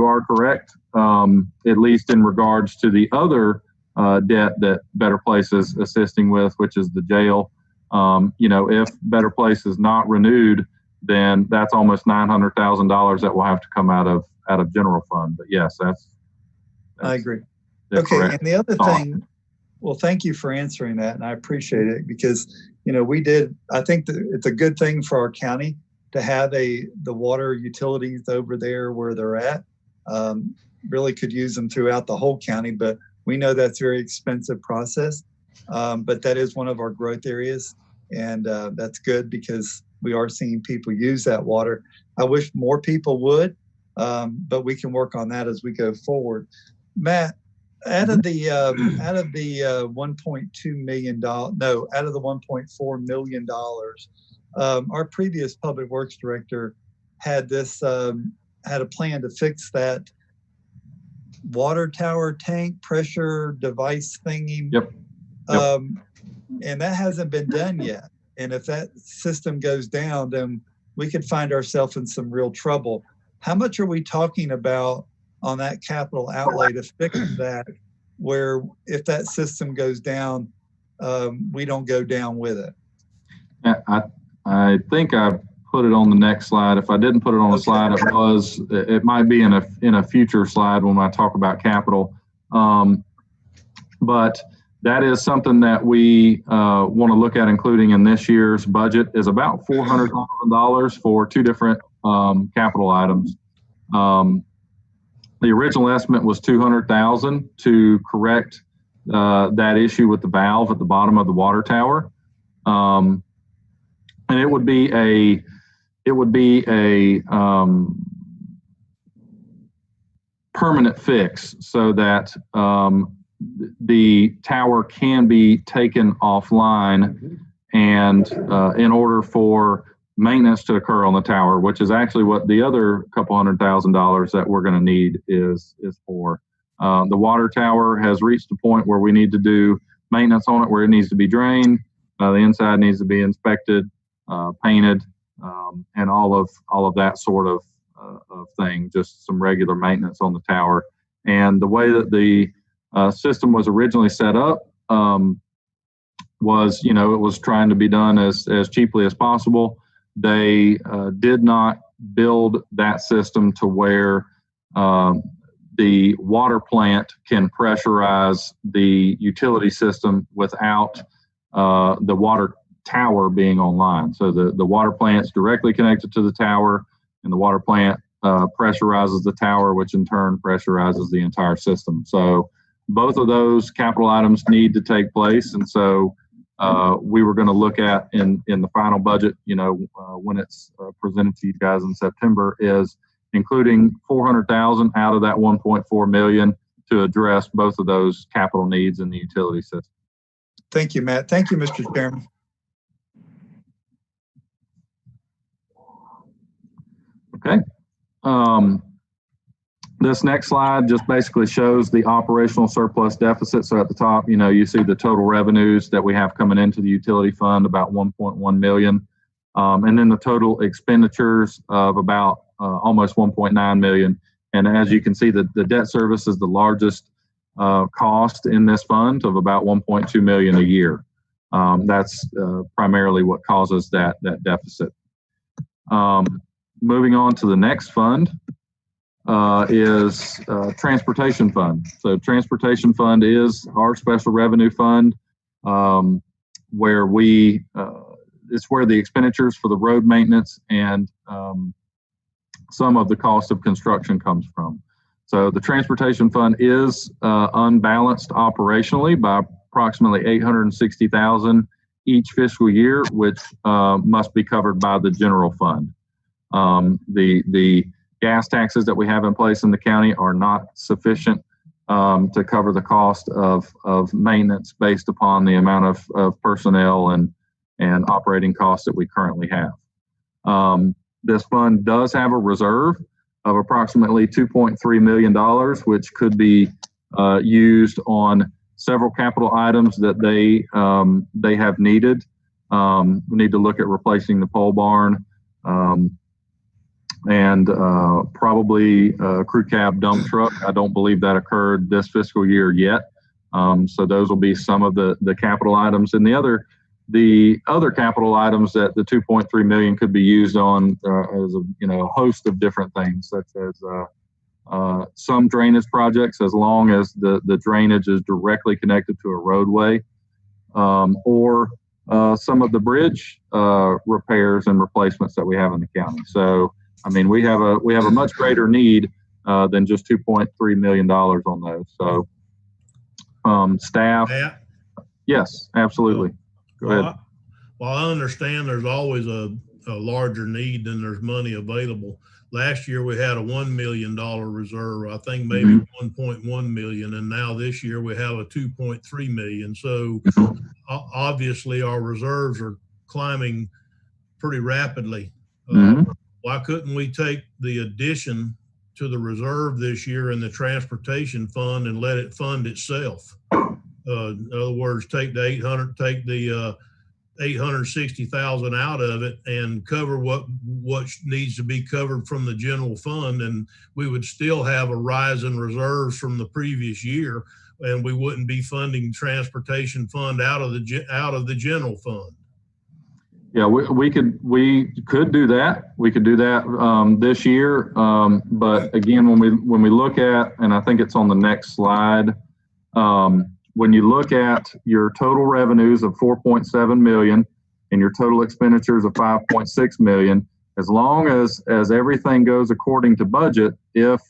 Speaker 2: are correct, at least in regards to the other debt that Better Place is assisting with, which is the jail. If Better Place is not renewed, then that's almost $900,000 that will have to come out of general fund. But yes, that's
Speaker 3: I agree. Okay,
Speaker 2: correct.
Speaker 3: And the other thing, well, thank you for answering that, and I appreciate it, because I think that it's a good thing for our county to have the water utilities over there where they're at. Really could use them throughout the whole county, but we know that's a very expensive process. But that is one of our growth areas, and that's good because we are seeing people use that water. I wish more people would, but we can work on that as we go forward. Matt, out of the $1.2 million, out of the $1.4 million, our previous public works director had had a plan to fix that water tower tank pressure device thingy.
Speaker 2: Yep.
Speaker 3: And that hasn't been done yet. And if that system goes down, then we could find ourselves in some real trouble. How much are we talking about on that capital outlay to fix that, where if that system goes down, we don't go down with it?
Speaker 2: I think I put it on the next slide. If I didn't put it on the slide, it might be in a future slide when I talk about capital. But that is something that we want to look at including in this year's budget, is about $400,000 for two different capital items. The original estimate was $200,000 to correct that issue with the valve at the bottom of the water tower. And it would be a permanent fix so that the tower can be taken offline, and in order for maintenance to occur on the tower, which is actually what the other couple $100,000 that we're going to need is for. The water tower has reached a point where we need to do maintenance on it, where it needs to be drained. The inside needs to be inspected, painted, and all of that sort of thing, just some regular maintenance on the tower. And the way that the system was originally set up was, it was trying to be done as cheaply as possible. They did not build that system to where the the water plant can pressurize the utility system without the water tower being online. So the water plant's directly connected to the tower, and the water plant pressurizes the tower, which in turn pressurizes the entire system. So both of those capital items need to take place. And so we were going to look at in the final budget, when it's presented to you guys in September, is including $400,000 out of that 1.4 million to address both of those capital needs in the utility system.
Speaker 3: Thank you, Matt. Thank you, Mr. Chairman.
Speaker 2: Okay. This next slide just basically shows the operational surplus deficit. So at the top, you see the total revenues that we have coming into the utility fund, about 1.1 million. And then the total expenditures of about almost 1.9 million. And as you can see, the debt service is the largest cost in this fund of about 1.2 million a year. That's primarily what causes that deficit. Moving on to the next fund is transportation fund. So transportation fund is our special revenue fund, where it's where the expenditures for the road maintenance and some of the cost of construction comes from. So the transportation fund is unbalanced operationally by approximately 860,000 each fiscal year, which must be covered by the general fund. The gas taxes that we have in place in the county are not sufficient to cover the cost of maintenance based upon the amount of personnel and operating costs that we currently have. This fund does have a reserve of approximately $2.3 million, which could be used on several capital items that they have needed. We need to look at replacing the pole barn, and probably a crew cab dump truck. I don't believe that occurred this fiscal year yet. So those will be some of the capital items. And the other capital items that the 2.3 million could be used on as a host of different things, such as some drainage projects, as long as the drainage is directly connected to a roadway, or some of the bridge repairs and replacements that we have in the county. So I mean, we have a much greater need than just $2.3 million on those. So staff.
Speaker 1: Matt?
Speaker 2: Yes, absolutely. Go ahead.
Speaker 1: Well, I understand there's always a larger need than there's money available. Last year we had a $1 million reserve, I think maybe 1.1 million, and now this year we have a 2.3 million. So obviously our reserves are climbing pretty rapidly. Why couldn't we take the addition to the reserve this year in the transportation fund and let it fund itself? In other words, take the 860,000 out of it and cover what needs to be covered from the general fund, and we would still have a rise in reserves from the previous year, and we wouldn't be funding transportation fund out of the general fund.
Speaker 2: Yeah, we could do that. We could do that this year, but again, when we look at, and I think it's on the next slide. When you look at your total revenues of 4.7 million and your total expenditures of 5.6 million, as long as everything goes according to budget, if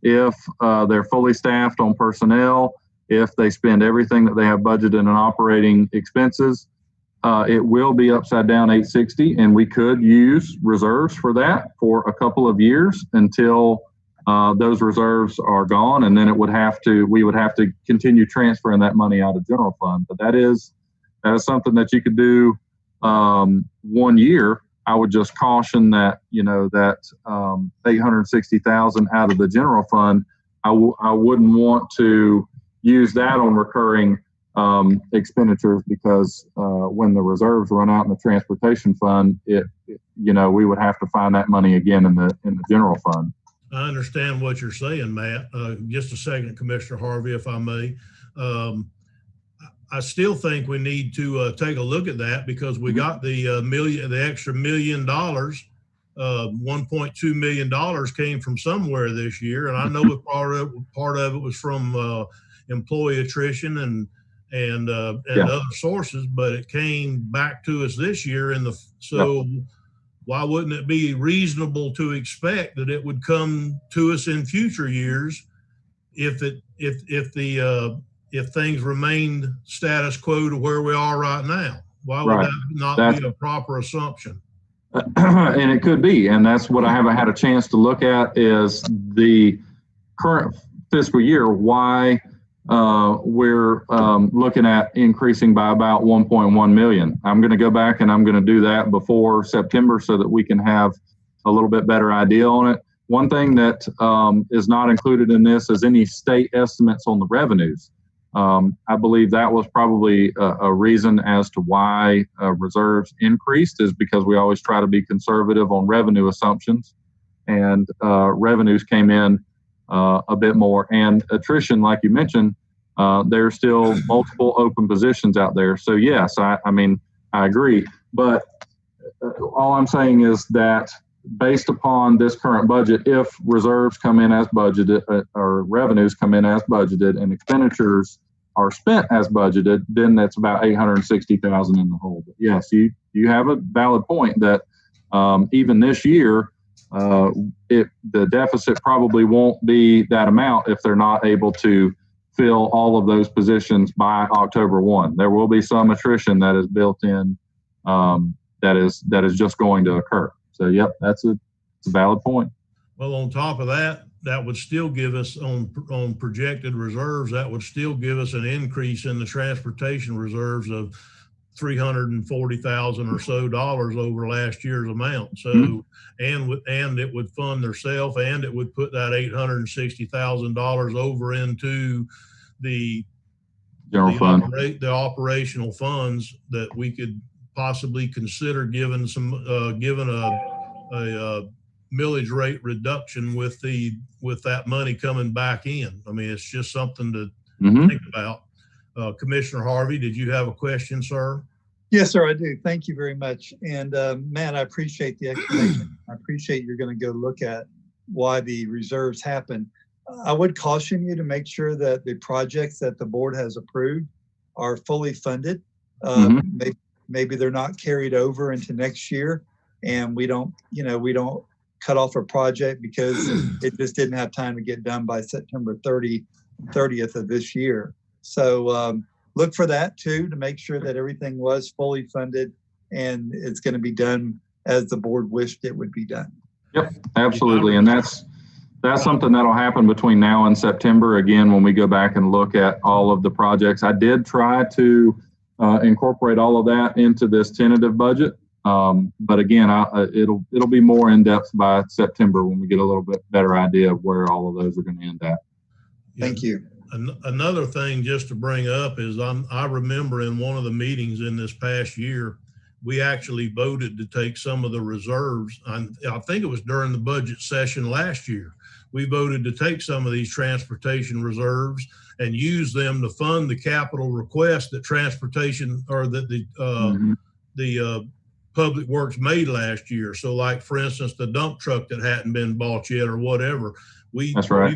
Speaker 2: they're fully staffed on personnel, if they spend everything that they have budgeted in operating expenses, it will be upside down 860, and we could use reserves for that for a couple of years until those reserves are gone, and then we would have to continue transferring that money out of general fund. But that is something that you could do 1 year. I would just caution that that 860,000 out of the general fund, I wouldn't want to use that on recurring expenditures, because when the reserves run out in the transportation fund, we would have to find that money again in the general fund.
Speaker 1: I understand what you're saying, Matt. Just a second, Commissioner Harvey, if I may. I still think we need to take a look at that, because we got the extra $1 million $1.2 million came from somewhere this year, and I know part of it was from employee attrition and other sources, but it came back to us this year. Why wouldn't it be reasonable to expect that it would come to us in future years if things remained status quo to where we are right now? Why would that not be a proper assumption?
Speaker 2: And it could be, and that's what I haven't had a chance to look at is the current fiscal year, why we're looking at increasing by about 1.1 million. I'm going to go back and I'm going to do that before September so that we can have a little bit better idea on it. One thing that is not included in this is any state estimates on the revenues. I believe that was probably a reason as to why reserves increased, is because we always try to be conservative on revenue assumptions, and revenues came in a bit more. And attrition, like you mentioned, there's still multiple open positions out there. So yes, I mean, I agree. But all I'm saying is that based upon this current budget, if reserves come in as budgeted, or revenues come in as budgeted, and expenditures are spent as budgeted, then that's about 860,000 in the hole. But yes, you have a valid point that even this year, the deficit probably won't be that amount if they're not able to fill all of those positions by October 1. There will be some attrition that is built in that is just going to occur. So, yep, it's a valid point.
Speaker 1: Well, on top of that, that would still give us on projected reserves, that would still give us an increase in the transportation reserves of $340,000 or so over last year's amount. So, and it would fund theirself, and it would put that $860,000 over into the
Speaker 2: general fund,
Speaker 1: the operational funds that we could possibly consider given a millage rate reduction with that money coming back in. I mean, it's just something to think about. Commissioner Harvey, did you have a question, sir?
Speaker 3: Yes, sir, I do. Thank you very much. And Matt, I appreciate the explanation. I appreciate you're going to go look at why the reserves happen. I would caution you to make sure that the projects that the board has approved are fully funded. Maybe they're not carried over into next year, and we don't cut off a project because it just didn't have time to get done by September 30th of this year. So look for that too, to make sure that everything was fully funded and it's going to be done as the board wished it would be done.
Speaker 2: Yep, absolutely. And that's something that'll happen between now and September. Again, when we go back and look at all of the projects, I did try to incorporate all of that into this tentative budget. But again, it'll be more in depth by September when we get a little bit better idea of where all of those are going to end at.
Speaker 3: Thank you.
Speaker 1: Another thing just to bring up is I remember in one of the meetings in this past year, we actually voted to take some of the reserves. I think it was during the budget session last year. We voted to take some of these transportation reserves and use them to fund the capital request that transportation, or that the Public Works made last year. So like, for instance, the dump truck that hadn't been bought yet or whatever. We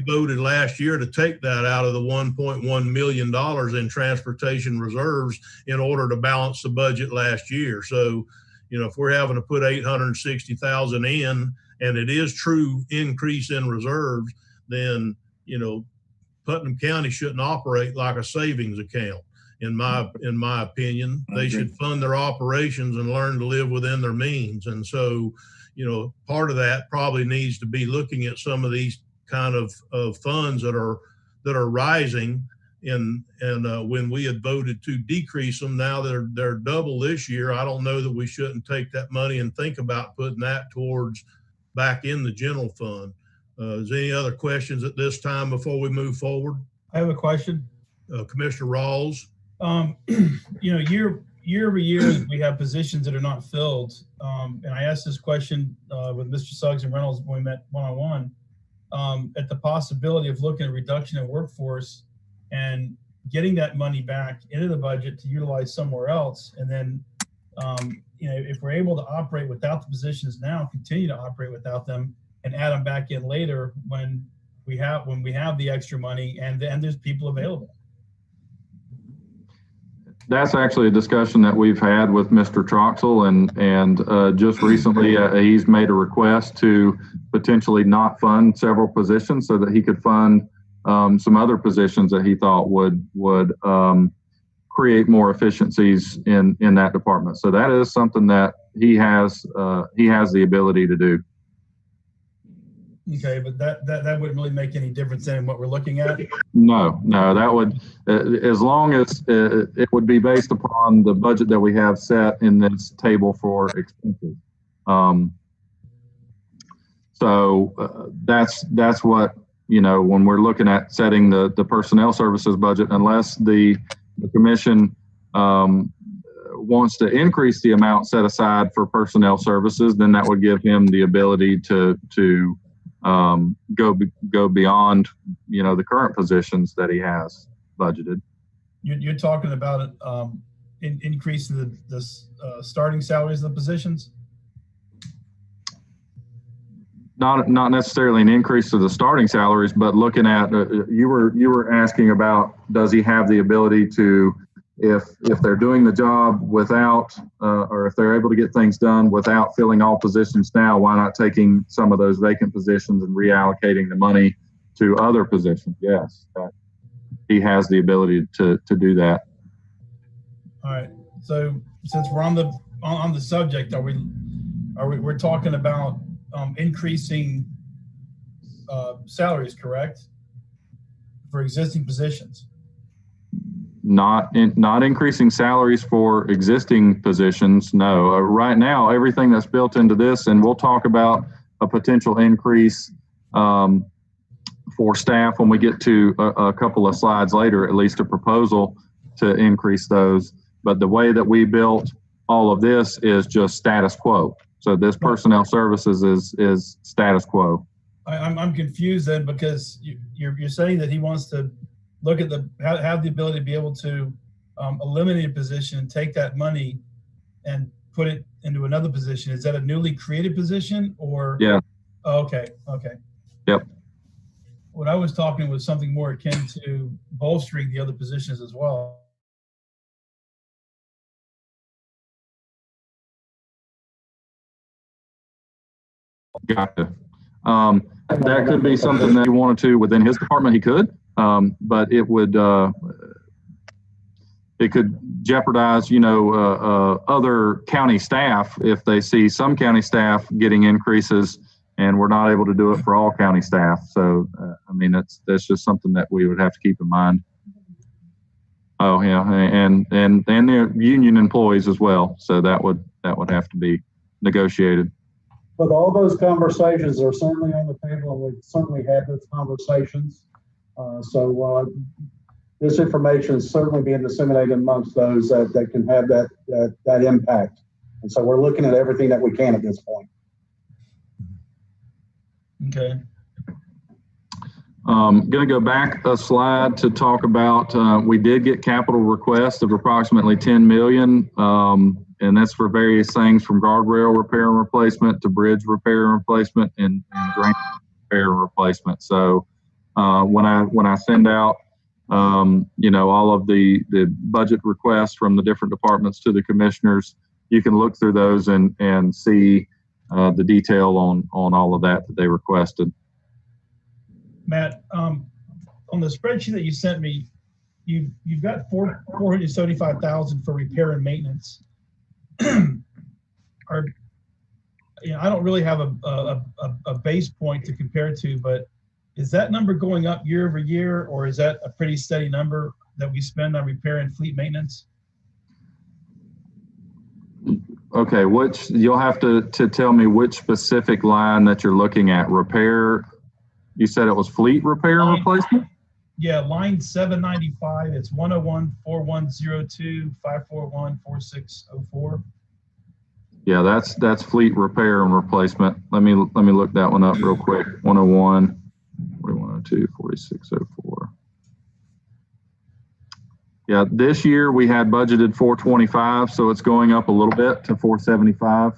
Speaker 1: voted last year to take that out of the $1.1 million in transportation reserves in order to balance the budget last year. So, if we're having to put $860,000 in, and it is true increase in reserves, then, Putnam County shouldn't operate like a savings account. In my opinion, they should fund their operations and learn to live within their means. And so, part of that probably needs to be looking at some of these kind of funds that are rising, and when we had voted to decrease them, now they're double this year. I don't know that we shouldn't take that money and think about putting that towards back in the general fund. Is there any other questions at this time before we move forward?
Speaker 6: I have a question.
Speaker 1: Commissioner Rawls.
Speaker 6: Year over year, we have positions that are not filled. And I asked this question with Mr. Suggs and Reynolds when we met one-on-one. At the possibility of looking at reduction in workforce and getting that money back into the budget to utilize somewhere else, and then if we're able to operate without the positions now, continue to operate without them, and add them back in later when we have the extra money and there's people available.
Speaker 2: That's actually a discussion that we've had with Mr. Troxel, and just recently he's made a request to potentially not fund several positions so that he could fund some other positions that he thought would create more efficiencies in that department. So that is something that he has the ability to do.
Speaker 6: Okay, but that wouldn't really make any difference in what we're looking at?
Speaker 2: No, that would, as long as it would be based upon the budget that we have set in this table for expenses. That's what, when we're looking at setting the personnel services budget, unless the commission wants to increase the amount set aside for personnel services, then that would give him the ability to go beyond, the current positions that he has budgeted.
Speaker 6: You're talking about increasing the starting salaries of the positions?
Speaker 2: Not necessarily an increase to the starting salaries, but looking at you were asking about, does he have the ability to, if they're doing the job without, or if they're able to get things done without filling all positions now, why not taking some of those vacant positions and reallocating the money to other positions? Yes, he has the ability to do that.
Speaker 6: All right. So since we're on the subject, we're talking about increasing salaries, correct? For existing positions.
Speaker 2: Not increasing salaries for existing positions. No, right now, everything that's built into this, and we'll talk about a potential increase for staff when we get to a couple of slides later, at least a proposal to increase those. But the way that we built all of this is just status quo. So this personnel services is status quo.
Speaker 6: I'm confused then, because you're saying that he wants to look at have the ability to be able to eliminate a position and take that money and put it into another position. Is that a newly created position or? Yeah. Oh, okay.
Speaker 2: Yep.
Speaker 6: What I was talking was something more akin to bolstering the other positions as well.
Speaker 2: Gotcha. That could be something that he wanted to within his department. He could, but it would it could jeopardize, other county staff if they see some county staff getting increases, and we're not able to do it for all county staff. So, that's just something that we would have to keep in mind. Oh yeah, and their union employees as well. So that would have to be negotiated.
Speaker 7: But all those conversations are certainly on the table, and we've certainly had those conversations. So this information is certainly being disseminated amongst those that can have that impact. And so we're looking at everything that we can at this point.
Speaker 6: Okay.
Speaker 2: Going to go back a slide to talk about, we did get capital requests of approximately $10 million. And that's for various things from guardrail repair and replacement to bridge repair and replacement and drain repair and replacement. So when I send out, all of the budget requests from the different departments to the commissioners, you can look through those and see the detail on all of that they requested.
Speaker 6: Matt, on the spreadsheet that you sent me, you've got $475,000 for repair and maintenance. I don't really have a base point to compare to, but is that number going up year over year, or is that a pretty steady number that we spend on repair and fleet maintenance?
Speaker 2: Okay, you'll have to tell me which specific line that you're looking at. Repair, you said it was fleet repair and replacement?
Speaker 6: Yeah, line 795, it's 101-4102-541-4604.
Speaker 2: Yeah, that's fleet repair and replacement. Let me look that one up real quick. 101, 4102, 4604. Yeah, this year we had budgeted 425, so it's going up a little bit to 475.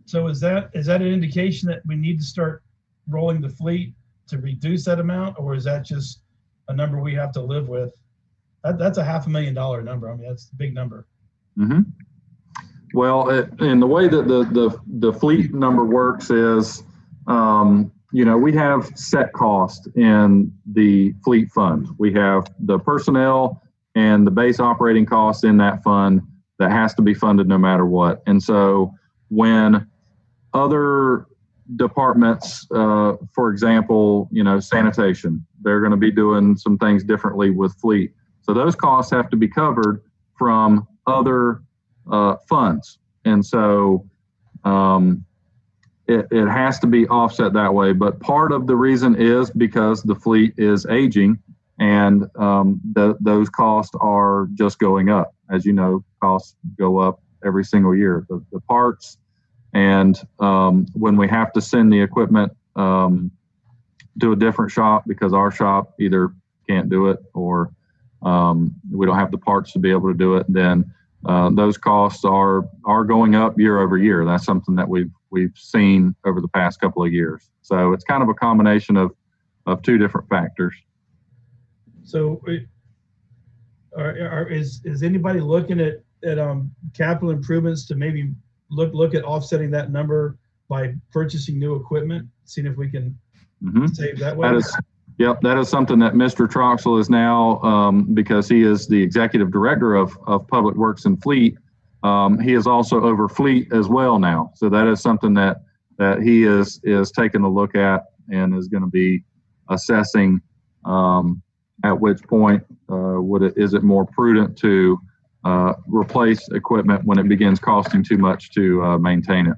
Speaker 6: So is that an indication that we need to start rolling the fleet to reduce that amount, or is that just a number we have to live with? That's a $500,000 number. I mean, that's a big number.
Speaker 2: Mm-hmm. Well, and the way that the fleet number works is, we have set cost in the fleet fund. We have the personnel and the base operating costs in that fund that has to be funded no matter what. And so when other departments, for example, sanitation, they're going to be doing some things differently with fleet. So those costs have to be covered from other funds. And so it has to be offset that way. But part of the reason is because the fleet is aging, and those costs are just going up. As you know, costs go up every single year. The parts, and when we have to send the equipment to a different shop because our shop either can't do it or we don't have the parts to be able to do it, then those costs are going up year over year. That's something that we've seen over the past couple of years. So it's kind of a combination of two different factors.
Speaker 6: So is anybody looking at capital improvements to maybe look at offsetting that number by purchasing new equipment, seeing if we can save that way?
Speaker 2: That is something that Mr. Troxel is now, because he is the executive director of Public Works and Fleet. He is also over fleet as well now. So that is something that he is taking a look at and is going to be assessing at which point is it more prudent to replace equipment when it begins costing too much to maintain it.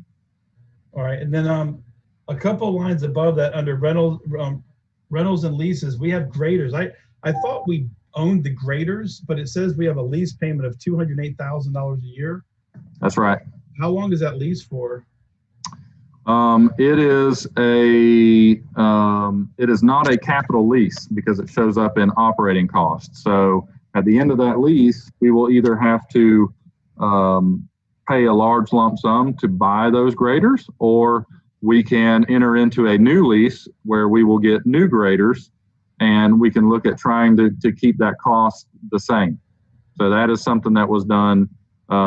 Speaker 6: All right, and then a couple of lines above that under rentals and leases, we have graders. I thought we owned the graders, but it says we have a lease payment of $208,000 a year.
Speaker 2: That's right.
Speaker 6: How long is that lease for?
Speaker 2: It is not a capital lease because it shows up in operating costs. So at the end of that lease, we will either have to pay a large lump sum to buy those graders, or we can enter into a new lease where we will get new graders, and we can look at trying to keep that cost the same. So that is something that was done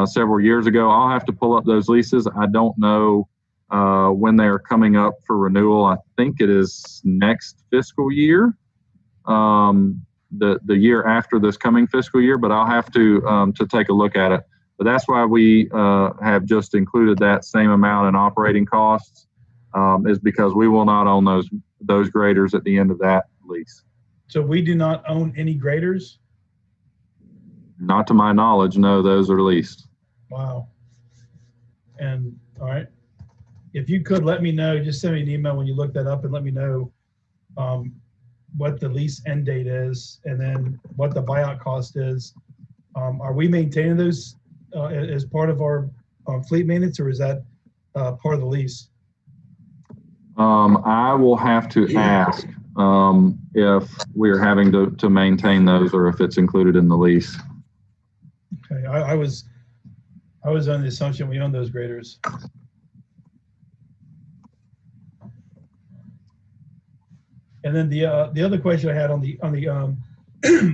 Speaker 2: several years ago. I'll have to pull up those leases. I don't know when they are coming up for renewal. I think it is next fiscal year, the year after this coming fiscal year, but I'll have to take a look at it. But that's why we have just included that same amount in operating costs, is because we will not own those graders at the end of that lease.
Speaker 6: So we do not own any graders?
Speaker 2: Not to my knowledge, no, those are leased.
Speaker 6: Wow. And all right. If you could let me know, just send me an email when you look that up and let me know what the lease end date is and then what the buyout cost is. Are we maintaining those as part of our fleet maintenance, or is that part of the lease?
Speaker 2: I will have to ask if we're having to maintain those or if it's included in the lease.
Speaker 6: Okay, I was under the assumption we own those graders. And then the other question I had on the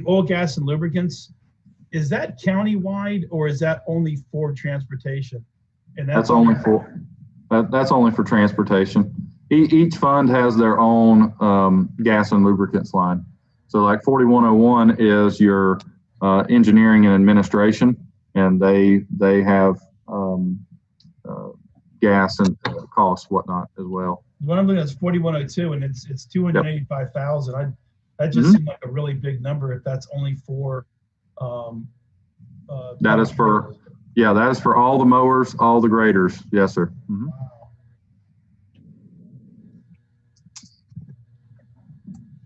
Speaker 6: oil, gas, and lubricants, is that countywide or is that only for transportation? And that's only
Speaker 2: for transportation. Each fund has their own gas and lubricants line. So like 4101 is your engineering and administration, and they have gas and costs, whatnot as well.
Speaker 6: What I'm looking at is 4102, and it's 285,000. That just seemed like a really big number if that's only for. That is for all the mowers, all the graders. Yes, sir. Mm-hmm. Wow.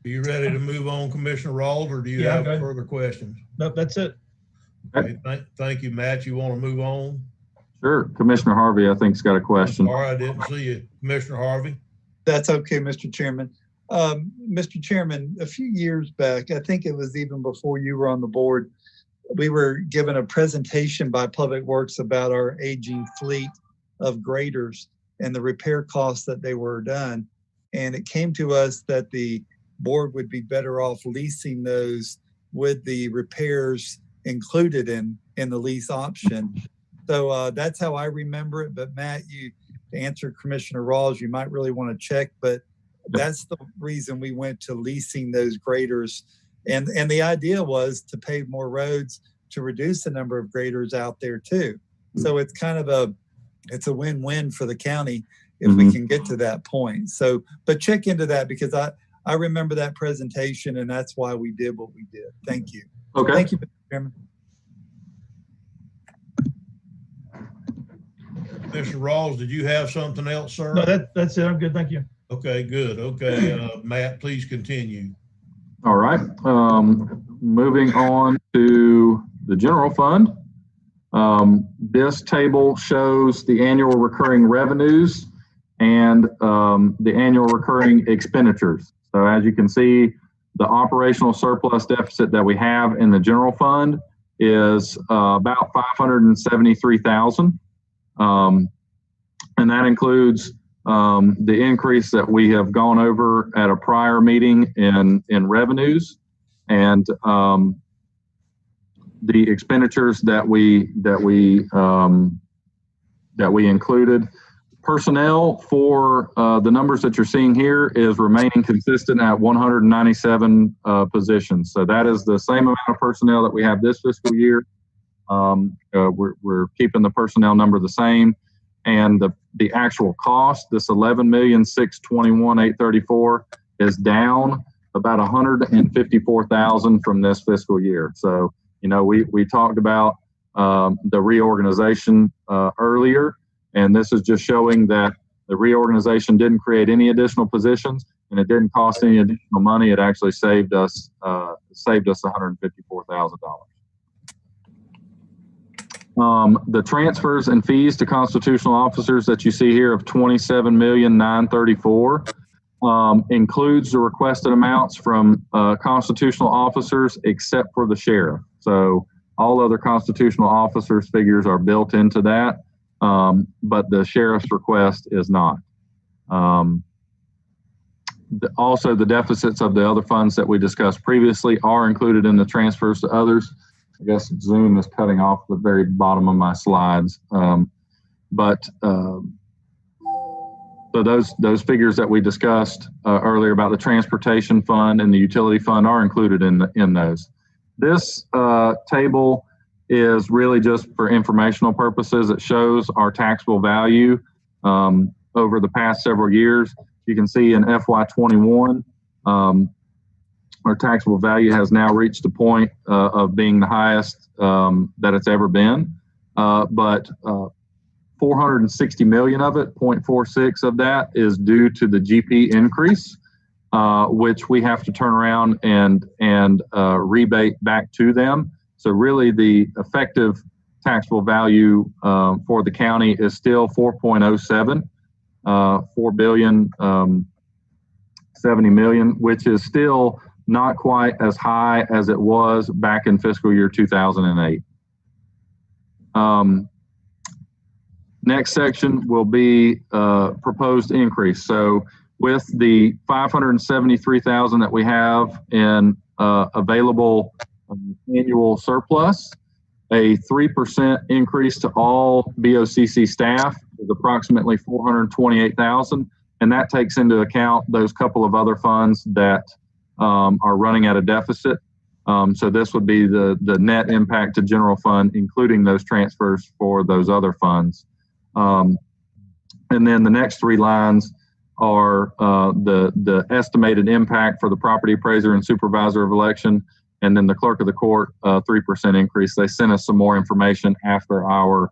Speaker 1: Are you ready to move on, Commissioner Rawls, or do you have further questions?
Speaker 6: Nope, that's it.
Speaker 1: Okay, thank you, Matt. You want to move on?
Speaker 2: Sure. Commissioner Harvey, I think, has got a question.
Speaker 1: Sorry, I didn't see you. Commissioner Harvey?
Speaker 3: That's okay, Mr. Chairman. Mr. Chairman, a few years back, I think it was even before you were on the board, we were given a presentation by Public Works about our aging fleet of graders and the repair costs that they were done. And it came to us that the board would be better off leasing those with the repairs included in the lease option. So that's how I remember it. But Matt, to answer Commissioner Rawls, you might really want to check, but that's the reason we went to leasing those graders. And the idea was to pave more roads to reduce the number of graders out there too. So it's kind of it's a win-win for the county if we can get to that point. So, but check into that because I remember that presentation and that's why we did what we did. Thank you.
Speaker 2: Okay.
Speaker 3: Thank you, Mr. Chairman.
Speaker 1: Mr. Rawls, did you have something else, sir?
Speaker 6: No, that's it. I'm good. Thank you.
Speaker 1: Okay, good. Okay, Matt, please continue.
Speaker 2: All right. Moving on to the general fund. This table shows the annual recurring revenues and the annual recurring expenditures. So as you can see, the operational surplus deficit that we have in the general fund is about $573,000. And that includes the increase that we have gone over at a prior meeting in revenues and the expenditures that we included. Personnel for the numbers that you're seeing here is remaining consistent at 197 positions. So that is the same amount of personnel that we have this fiscal year. We're keeping the personnel number the same, and the actual cost, this $11,621,834, is down about $154,000 from this fiscal year. So we talked about the reorganization earlier, and this is just showing that the reorganization didn't create any additional positions and it didn't cost any additional money. It actually saved us $154,000. The transfers and fees to constitutional officers that you see here of $27,934,000 includes the requested amounts from constitutional officers except for the sheriff. So all other constitutional officers' figures are built into that, but the sheriff's request is not. Also, the deficits of the other funds that we discussed previously are included in the transfers to others. I guess Zoom is cutting off the very bottom of my slides. So those figures that we discussed earlier about the transportation fund and the utility fund are included in those. This table is really just for informational purposes. It shows our taxable value over the past several years. You can see in FY21, our taxable value has now reached the point of being the highest that it's ever been. But 460 million of it, 0.46 of that, is due to the GP increase, which we have to turn around and rebate back to them. So really the effective taxable value for the county is still 4.07, 4,070 million, which is still not quite as high as it was back in fiscal year 2008. Next section will be proposed increase. So with the 573,000 that we have in available annual surplus, a 3% increase to all BOCC staff is approximately 428,000, and that takes into account those couple of other funds that are running at a deficit. So this would be the net impact to general fund, including those transfers for those other funds. And then the next three lines are the estimated impact for the property appraiser and supervisor of election, and then the clerk of the court, 3% increase. They sent us some more information after our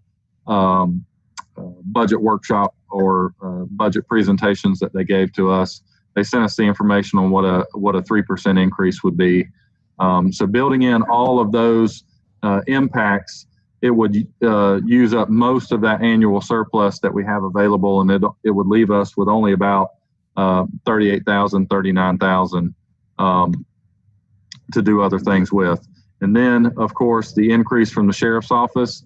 Speaker 2: budget workshop or budget presentations that they gave to us. They sent us the information on what a 3% increase would be. So building in all of those impacts, it would use up most of that annual surplus that we have available, and it would leave us with only about $38,000, $39,000 to do other things with. And then, of course, the increase from the sheriff's office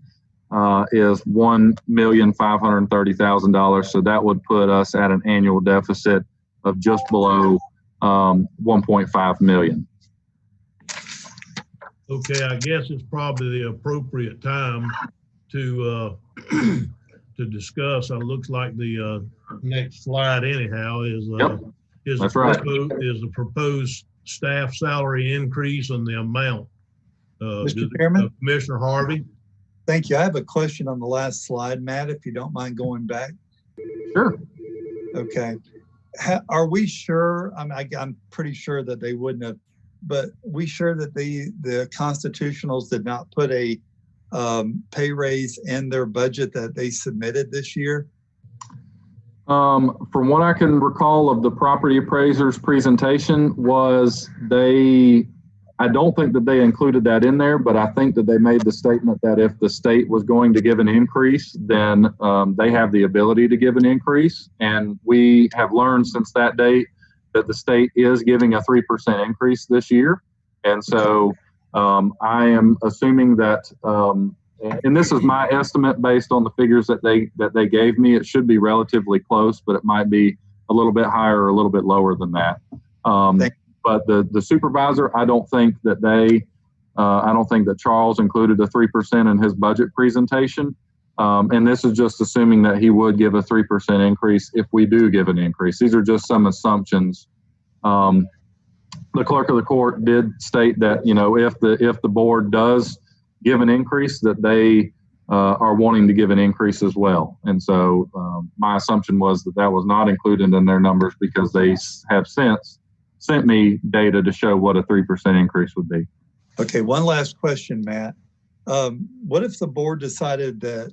Speaker 2: is $1,530,000. So that would put us at an annual deficit of just below 1.5 million.
Speaker 1: Okay, I guess it's probably the appropriate time to discuss. It looks like the next slide anyhow is
Speaker 2: That's right.
Speaker 1: Is the proposed staff salary increase and the amount.
Speaker 3: Mr. Chairman?
Speaker 1: Commissioner Harvey.
Speaker 3: Thank you. I have a question on the last slide, Matt, if you don't mind going back.
Speaker 2: Sure.
Speaker 3: Okay. Are we sure? I'm pretty sure that they wouldn't have, but we sure that the constitutionals did not put a pay raise in their budget that they submitted this year?
Speaker 2: From what I can recall of the property appraiser's presentation I don't think that they included that in there, but I think that they made the statement that if the state was going to give an increase, then they have the ability to give an increase. And we have learned since that date that the state is giving a 3% increase this year. And so I am assuming that, and this is my estimate based on the figures that they gave me, it should be relatively close, but it might be a little bit higher or a little bit lower than that. But the supervisor, I don't think that Charles included a 3% in his budget presentation. And this is just assuming that he would give a 3% increase if we do give an increase. These are just some assumptions. The clerk of the court did state that, if the board does give an increase, that they are wanting to give an increase as well. And so my assumption was that was not included in their numbers because they have since sent me data to show what a 3% increase would be.
Speaker 3: Okay, one last question, Matt. What if the board decided that,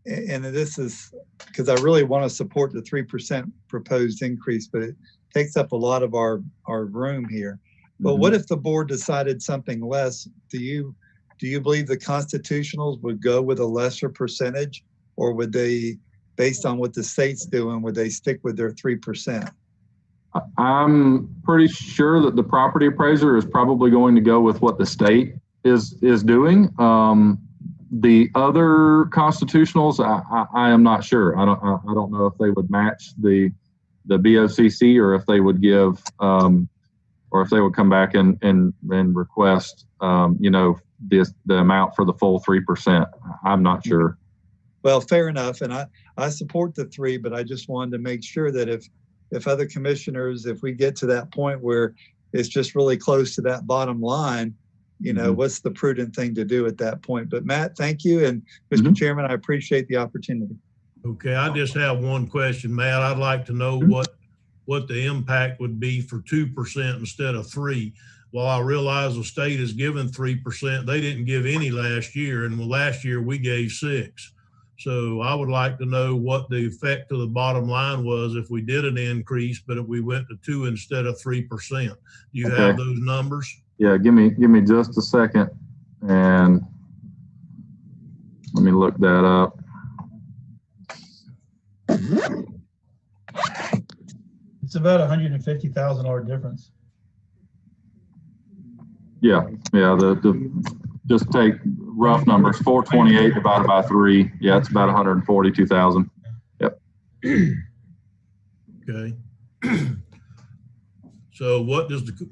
Speaker 3: and this is because I really want to support the 3% proposed increase, but it takes up a lot of our room here. But what if the board decided something less? Do you believe the constitutionals would go with a lesser percentage, or would they, based on what the state's doing, would they stick with their 3%?
Speaker 2: I'm pretty sure that the property appraiser is probably going to go with what the state is doing. The other constitutionals, I am not sure. I don't know if they would match the BOCC or if they would give, or if they would come back and request, the amount for the full 3%. I'm not sure.
Speaker 3: Well, fair enough. And I support the 3, but I just wanted to make sure that if other commissioners, if we get to that point where it's just really close to that bottom line, what's the prudent thing to do at that point? But Matt, thank you. And Mr. Chairman, I appreciate the opportunity.
Speaker 1: Okay, I just have one question, Matt. I'd like to know what the impact would be for 2% instead of 3%. Well, I realize the state has given 3%. They didn't give any last year. And last year we gave 6%. So I would like to know what the effect to the bottom line was if we did an increase, but if we went to 2% instead of 3%. Do you have those numbers?
Speaker 2: Yeah, give me just a second, and let me look that up.
Speaker 6: It's about $150,000 difference.
Speaker 2: Yeah. Just take rough numbers, 428 divided by 3. Yeah, it's about 142,000. Yep.
Speaker 1: Okay. So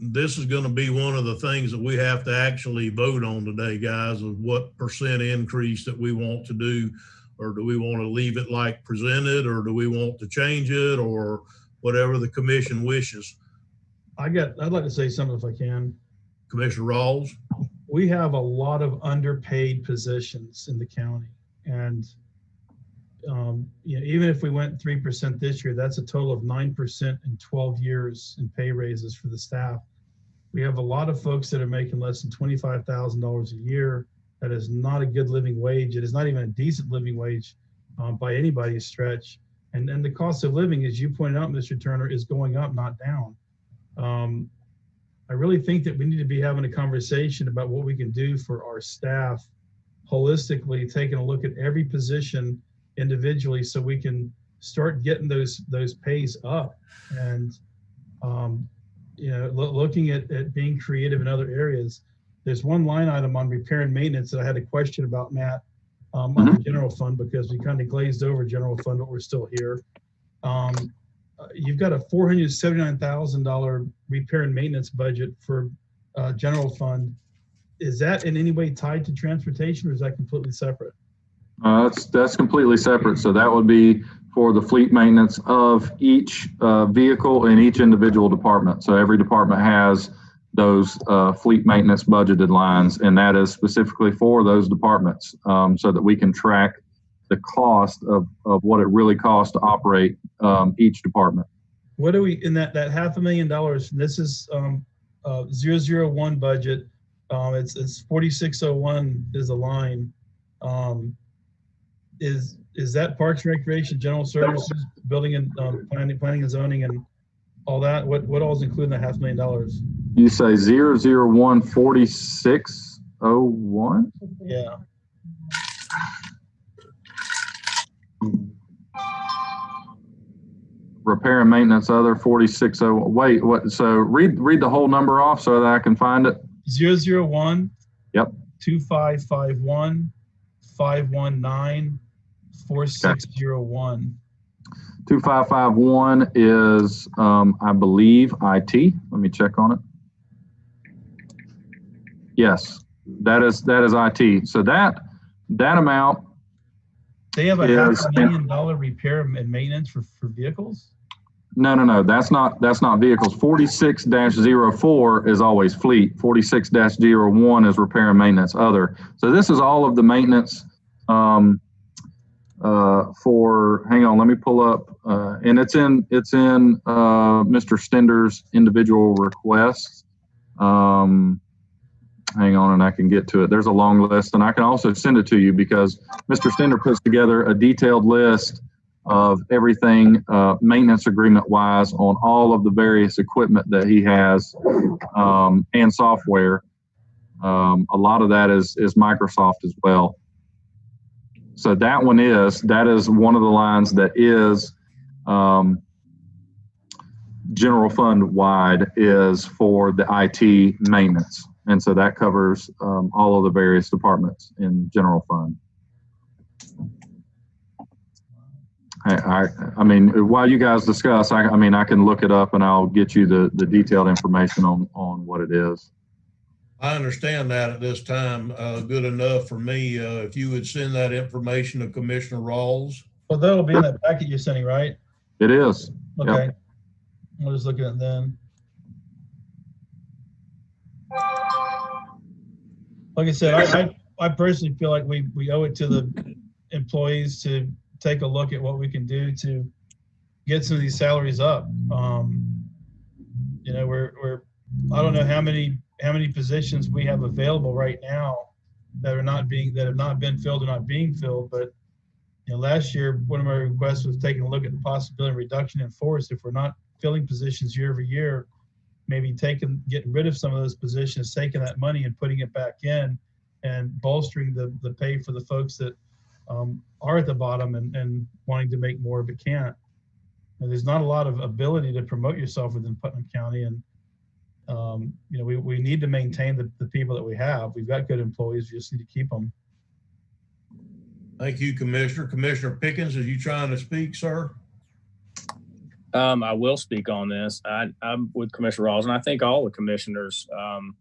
Speaker 1: this is going to be one of the things that we have to actually vote on today, guys, of what percent increase that we want to do, or do we want to leave it like presented, or do we want to change it, or whatever the commission wishes.
Speaker 6: I'd like to say something if I can.
Speaker 1: Commissioner Rawls.
Speaker 6: We have a lot of underpaid positions in the county, and even if we went 3% this year, that's a total of 9% in 12 years in pay raises for the staff. We have a lot of folks that are making less than $25,000 a year. That is not a good living wage. It is not even a decent living wage by anybody's stretch. And then the cost of living, as you pointed out, Mr. Turner, is going up, not down. I really think that we need to be having a conversation about what we can do for our staff holistically, taking a look at every position individually so we can start getting those pays up. And looking at being creative in other areas. There's one line item on repair and maintenance that I had a question about, Matt, on the general fund, because we kind of glazed over general fund, but we're still here. You've got a $479,000 repair and maintenance budget for general fund. Is that in any way tied to transportation, or is that completely separate?
Speaker 2: That's completely separate. So that would be for the fleet maintenance of each vehicle in each individual department. So every department has those fleet maintenance budgeted lines, and that is specifically for those departments, so that we can track the cost of what it really costs to operate each department.
Speaker 6: What do we, in that $500,000, this is 001 budget, it's 4601 is the line. Is that Parks and Recreation, General Services, Building and planning and Zoning, and all that? What all is included in the $500,000?
Speaker 2: You say 001 4601?
Speaker 6: Yeah.
Speaker 2: Repair and maintenance other 4601. Wait, what? So read the whole number off so that I can find it.
Speaker 6: 001.
Speaker 2: Yep.
Speaker 6: 2551 519 4601.
Speaker 2: 2551 is, I believe, IT. Let me check on it. Yes, that is IT. So that amount.
Speaker 6: They have a $500,000 repair and maintenance for vehicles?
Speaker 2: No. That's not vehicles. 46-04 is always fleet. 46-01 is repair and maintenance other. So this is all of the maintenance for, hang on, let me pull up, and it's in Mr. Stender's individual requests. Hang on, and I can get to it. There's a long list, and I can also send it to you because Mr. Stender puts together a detailed list of everything maintenance agreement wise on all of the various equipment that he has and software. A lot of that is Microsoft as well. So that is one of the lines that is general fund wide, is for the IT maintenance. And so that covers all of the various departments in general fund. I mean, while you guys discuss, I can look it up and I'll get you the detailed information on what it is.
Speaker 1: I understand that at this time, good enough for me. If you would send that information to Commissioner Rawls.
Speaker 6: Well, that'll be in that packet you're sending, right?
Speaker 2: It is.
Speaker 6: Okay.
Speaker 2: Yep.
Speaker 6: We'll just look at it then. Like I said, I personally feel like we owe it to the employees to take a look at what we can do to get some of these salaries up. I don't know how many positions we have available right now that have not been filled or not being filled. But last year, one of my requests was taking a look at the possibility of reduction in force. If we're not filling positions year over year, maybe getting rid of some of those positions, taking that money and putting it back in, and bolstering the pay for the folks that are at the bottom and wanting to make more but can't. And there's not a lot of ability to promote yourself within Putnam County, and we need to maintain the people that we have. We've got good employees. We just need to keep them.
Speaker 1: Thank you, Commissioner. Commissioner Pickens, are you trying to speak, sir?
Speaker 4: I will speak on this. I'm with Commissioner Rawls, and I think all the commissioners, want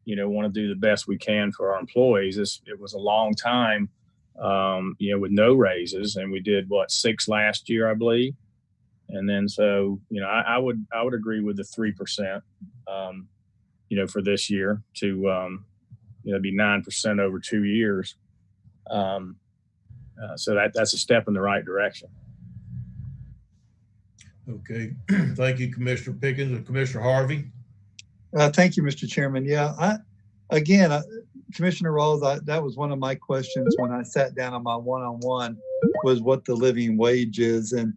Speaker 4: to do the best we can for our employees. It was a long time, with no raises, and we did 6 last year, I believe. And then so, I would agree with the 3%, for this year to, be 9% over 2 years. So that's a step in the right direction.
Speaker 1: Okay. Thank you, Commissioner Pickens. And Commissioner Harvey?
Speaker 3: Thank you, Mr. Chairman. Yeah, Commissioner Rawls, that was one of my questions when I sat down on my one-on-one, was what the living wage is. And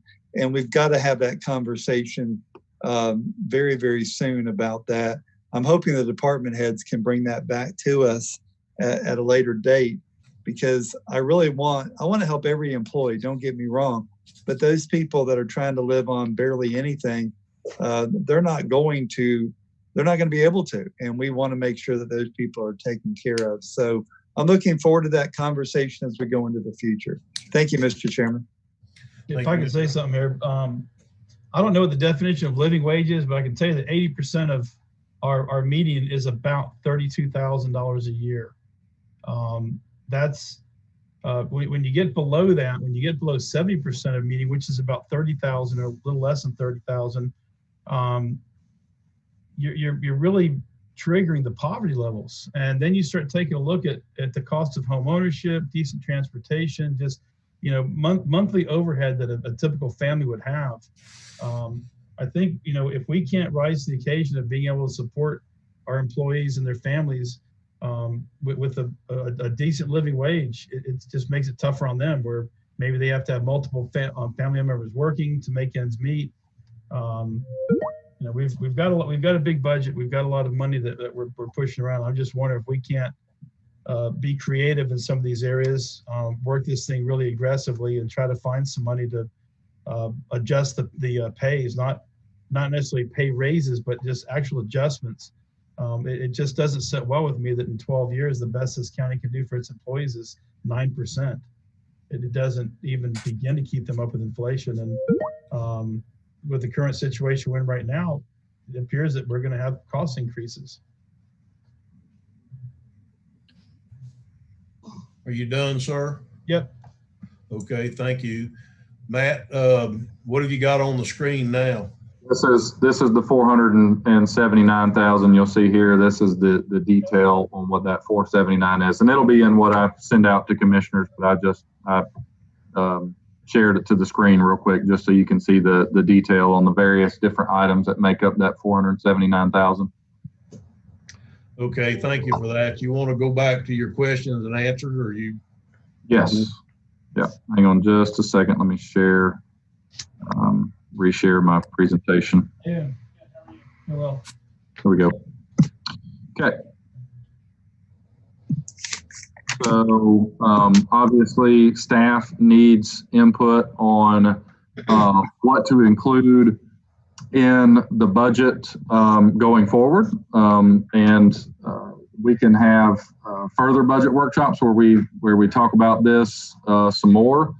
Speaker 3: we've got to have that conversation very, very soon about that. I'm hoping the department heads can bring that back to us at a later date. because I want to help every employee, don't get me wrong, but those people that are trying to live on barely anything, they're not going to be able to, and we want to make sure that those people are taken care of. So I'm looking forward to that conversation as we go into the future. Thank you, Mr. Chairman.
Speaker 6: If I could say something here, I don't know what the definition of living wage is, but I can tell you that 80% of our median is about $32,000 a year. That's when you get below that, when you get below 70% of median, which is about 30,000 or a little less than 30,000, you're really triggering the poverty levels. And then you start taking a look at the cost of home ownership, decent transportation, just, monthly overhead that a typical family would have. I think, if we can't rise to the occasion of being able to support our employees and their families with a decent living wage, it just makes it tougher on them, where maybe they have to have multiple family members working to make ends meet. We've got a big budget. We've got a lot of money that we're pushing around. I'm just wondering if we can't be creative in some of these areas, work this thing really aggressively, and try to find some money to adjust the pays, not necessarily pay raises, but just actual adjustments. It just doesn't sit well with me that in 12 years, the best this county can do for its employees is 9%. It doesn't even begin to keep them up with inflation. And with the current situation we're in right now, it appears that we're going to have cost increases.
Speaker 1: Are you done, sir?
Speaker 6: Yep.
Speaker 1: Okay, thank you. Matt, what have you got on the screen now?
Speaker 2: This is the 479,000 you'll see here. This is the detail on what that 479 is, and it'll be in what I send out to commissioners. But I shared it to the screen real quick just so you can see the detail on the various different items that make up that 479,000.
Speaker 1: Okay, thank you for that. You want to go back to your questions and answers, or you?
Speaker 2: Yes. Yeah. Hang on just a second. Let me share. Reshare my presentation.
Speaker 6: Yeah. Well.
Speaker 2: Here we go. Okay. So obviously staff needs input on what to include in the budget going forward. And we can have further budget workshops where we talk about this some more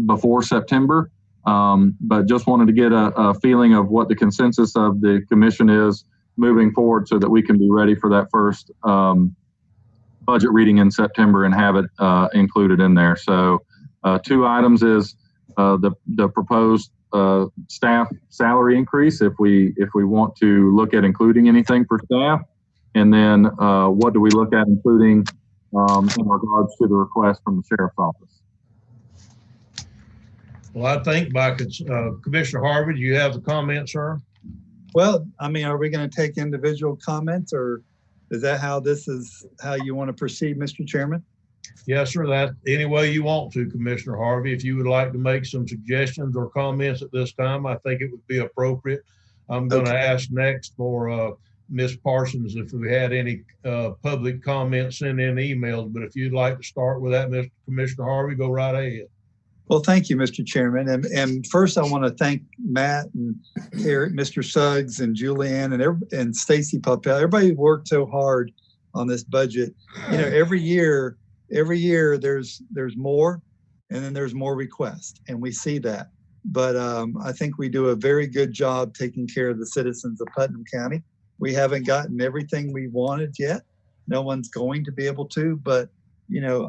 Speaker 2: before September. But just wanted to get a feeling of what the consensus of the commission is moving forward so that we can be ready for that first budget reading in September and have it included in there. So 2 items is the proposed staff salary increase if we want to look at including anything for staff, and then what do we look at including in regards to the request from the sheriff's office.
Speaker 1: Well, I think by Commissioner Harvey, do you have the comment, sir?
Speaker 3: Well, I mean, are we going to take individual comments, or is that how you want to proceed, Mr. Chairman?
Speaker 1: Yes, sir. That any way you want to, Commissioner Harvey. If you would like to make some suggestions or comments at this time, I think it would be appropriate. I'm going to ask next for Ms. Parsons if we had any public comments, send in emails. But if you'd like to start with that, Mr. Commissioner Harvey, go right ahead.
Speaker 3: Well, thank you, Mr. Chairman. And first, I want to thank Matt and Eric, Mr. Suggs, and Julianne, and Stacy Puppel. Everybody worked so hard on this budget. Every year there's more, and then there's more requests, and we see that. But I think we do a very good job taking care of the citizens of Putnam County. We haven't gotten everything we wanted yet. No one's going to be able to, but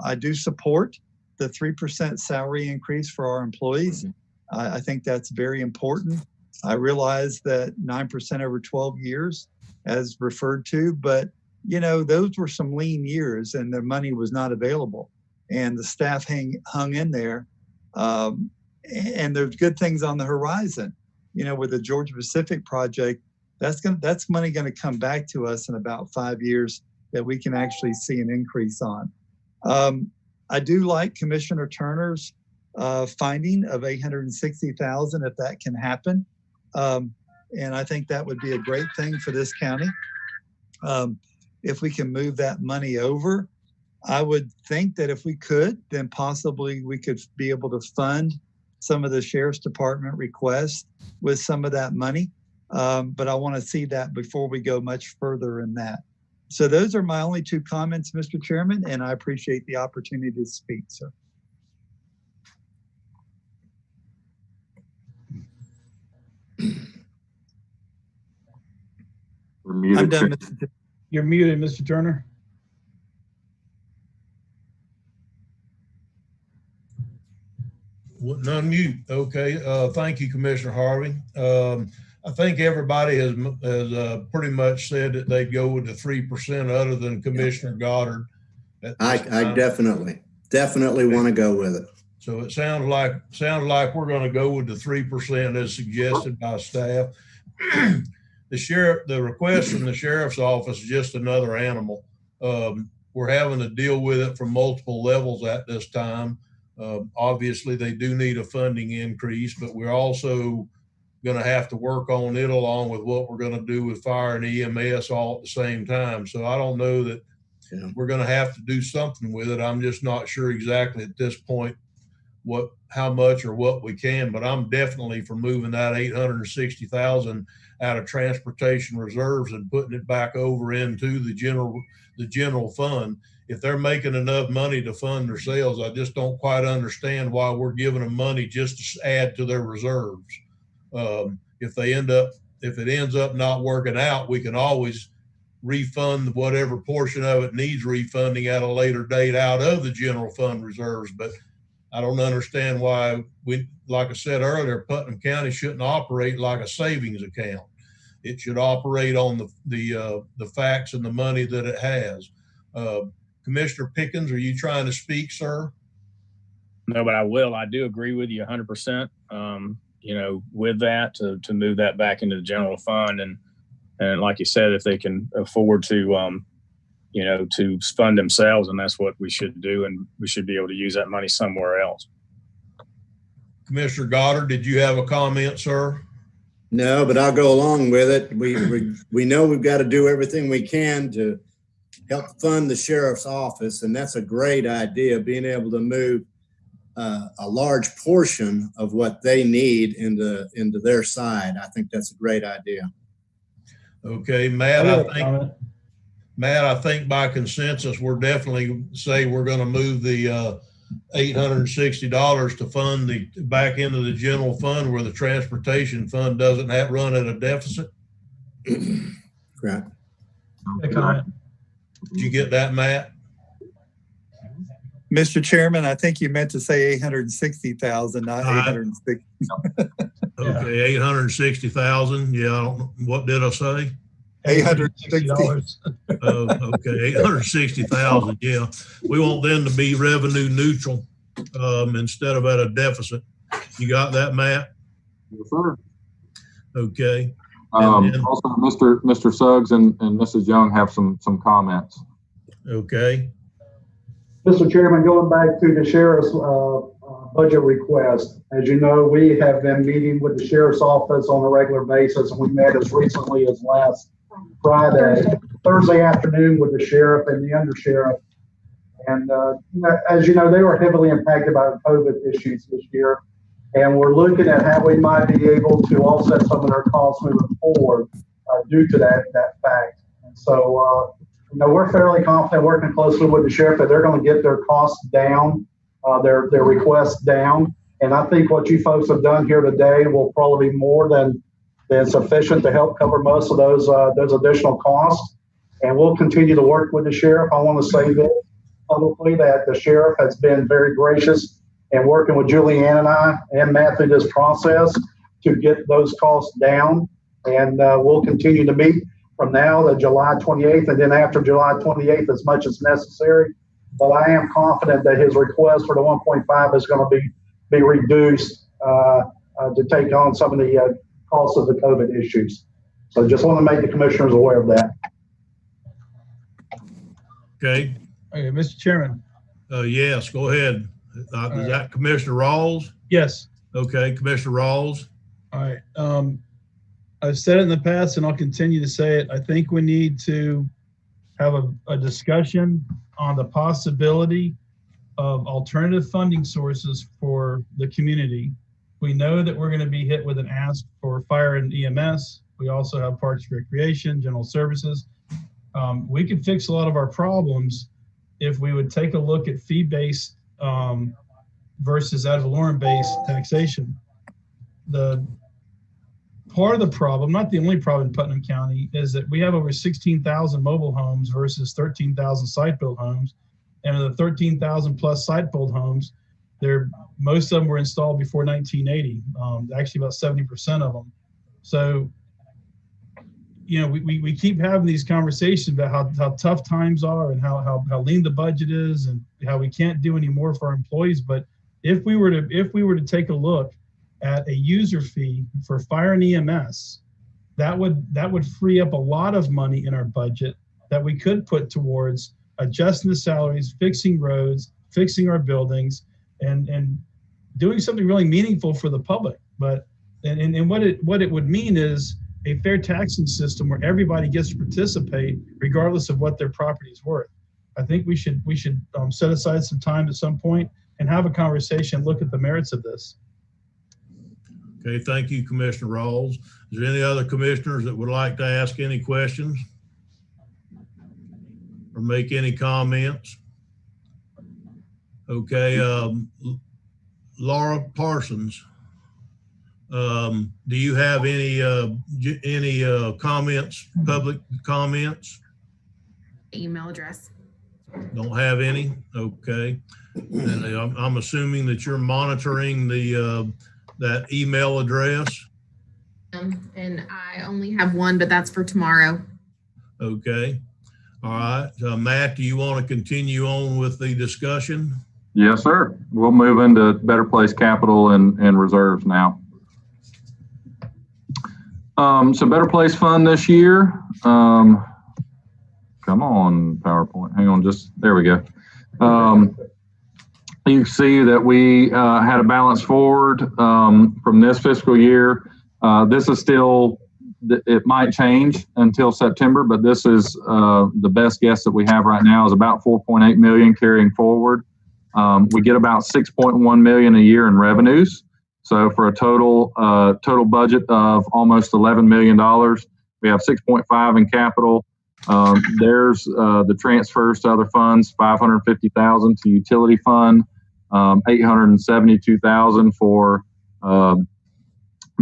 Speaker 3: I do support the 3% salary increase for our employees. I think that's very important. I realize that 9% over 12 years, as referred to, but those were some lean years and the money was not available, and the staff hung in there. And there's good things on the horizon. With the Georgia Pacific project, that's money going to come back to us in about 5 years that we can actually see an increase on. I do like Commissioner Turner's finding of $860,000 if that can happen. And I think that would be a great thing for this county. If we can move that money over I would think that if we could, then possibly we could be able to fund some of the sheriff's department requests with some of that money. But I want to see that before we go much further in that. So those are my only two comments, Mr. Chairman, and I appreciate the opportunity to speak, sir. I'm done, Mr. Chairman.
Speaker 6: You're muted, Mr. Turner.
Speaker 1: Wouldn't unmute. Okay. Thank you, Commissioner Harvey. I think everybody has pretty much said that they'd go with the 3% other than Commissioner Goddard.
Speaker 8: I definitely want to go with it.
Speaker 1: So it sounds like we're going to go with the 3% as suggested by staff. The request from the sheriff's office is just another animal. We're having to deal with it from multiple levels at this time. Obviously, they do need a funding increase, but we're also going to have to work on it along with what we're going to do with fire and EMS all at the same time. So I don't know that we're going to have to do something with it. I'm just not sure exactly at this point how much or what we can, but I'm definitely for moving that $860,000 out of transportation reserves and putting it back over into the general fund. If they're making enough money to fund their sales, I just don't quite understand why we're giving them money just to add to their reserves. If it ends up not working out, we can always refund whatever portion of it needs refunding at a later date out of the general fund reserves. But I don't understand why like I said earlier, Putnam County shouldn't operate like a savings account. It should operate on the facts and the money that it has. Commissioner Pickens, are you trying to speak, sir?
Speaker 4: No, but I will. I do agree with you 100%. With that to move that back into the general fund, and like you said, if they can afford to, to fund themselves, and that's what we should do, and we should be able to use that money somewhere else.
Speaker 1: Commissioner Goddard, did you have a comment, sir?
Speaker 8: No, but I'll go along with it. We know we've got to do everything we can to help fund the sheriff's office, and that's a great idea, being able to move a large portion of what they need into their side. I think that's a great idea.
Speaker 1: Okay, Matt, I think by consensus, we're definitely say we're going to move the $860 to fund back into the general fund where the transportation fund doesn't run at a deficit.
Speaker 8: Right.
Speaker 1: Did you get that, Matt?
Speaker 3: Mr. Chairman, I think you meant to say 860,000, not 860.
Speaker 1: Okay, 860,000. Yeah, what did I say?
Speaker 3: $860.
Speaker 1: Okay, 860,000. Yeah, we want them to be revenue neutral instead of at a deficit. You got that, Matt?
Speaker 2: Yes, sir.
Speaker 1: Okay.
Speaker 2: Also, Mr. Suggs and Mrs. Young have some comments.
Speaker 1: Okay.
Speaker 7: Mr. Chairman, going back to the sheriff's budget request, as you know, we have been meeting with the sheriff's office on a regular basis, and we met as recently as last Thursday afternoon with the sheriff and the undersheriff. And as you know, they were heavily impacted by COVID issues this year, and we're looking at how we might be able to offset some of their costs moving forward due to that fact. And so, we're fairly confident working closely with the sheriff that they're going to get their costs down, their requests down. And I think what you folks have done here today will probably be more than sufficient to help cover most of those additional costs. And we'll continue to work with the sheriff. I want to say this publicly, that the sheriff has been very gracious in working with Julianne and I and Matt through this process to get those costs down. And we'll continue to meet from now to July 28th, and then after July 28th as much as necessary. But I am confident that his request for the 1.5 is going to be reduced to take on some of the costs of the COVID issues. So just want to make the commissioners aware of that.
Speaker 1: Okay.
Speaker 6: Okay, Mr. Chairman.
Speaker 1: Yes, go ahead. Is that Commissioner Rawls?
Speaker 6: Yes.
Speaker 1: Okay, Commissioner Rawls.
Speaker 6: All right. I've said it in the past, and I'll continue to say it. I think we need to have a discussion on the possibility of alternative funding sources for the community. We know that we're going to be hit with an ask for fire and EMS. We also have Parks and Recreation, General Services. We could fix a lot of our problems if we would take a look at fee-based versus ad valorem-based taxation. The part of the problem, not the only problem in Putnam County, is that we have over 16,000 mobile homes versus 13,000 site-built homes. And of the 13,000 plus site-built homes, most of them were installed before 1980, actually about 70% of them. So, you know, we keep having these conversations about how tough times are and how lean the budget is and how we can't do any more for our employees. But if we were to take a look at a user fee for fire and EMS, that would free up a lot of money in our budget that we could put towards adjusting the salaries, fixing roads, fixing our buildings, and doing something really meaningful for the public. But and what it would mean is a fair taxing system where everybody gets to participate regardless of what their property is worth. I think we should set aside some time at some point and have a conversation, look at the merits of this.
Speaker 1: Okay, thank you, Commissioner Rawls. Is there any other commissioners that would like to ask any questions or make any comments? Okay, Laura Parsons, do you have any comments, public comments?
Speaker 5: Email address.
Speaker 1: Don't have any? Okay. And I'm assuming that you're monitoring that email address.
Speaker 5: And I only have one, but that's for tomorrow.
Speaker 1: Okay. All right. Matt, do you want to continue on with the discussion?
Speaker 2: Yes, sir. We'll move into Better Place Capital and reserves now. So Better Place Fund this year. Come on, PowerPoint. Hang on, there we go. You can see that we had a balance forward from this fiscal year. This is still, it might change until September, but this is the best guess that we have right now is about 4.8 million carrying forward. We get about 6.1 million a year in revenues. So for a total budget of almost $11 million, we have 6.5 in capital. There's the transfers to other funds, 550,000 to utility fund, 872,000 for the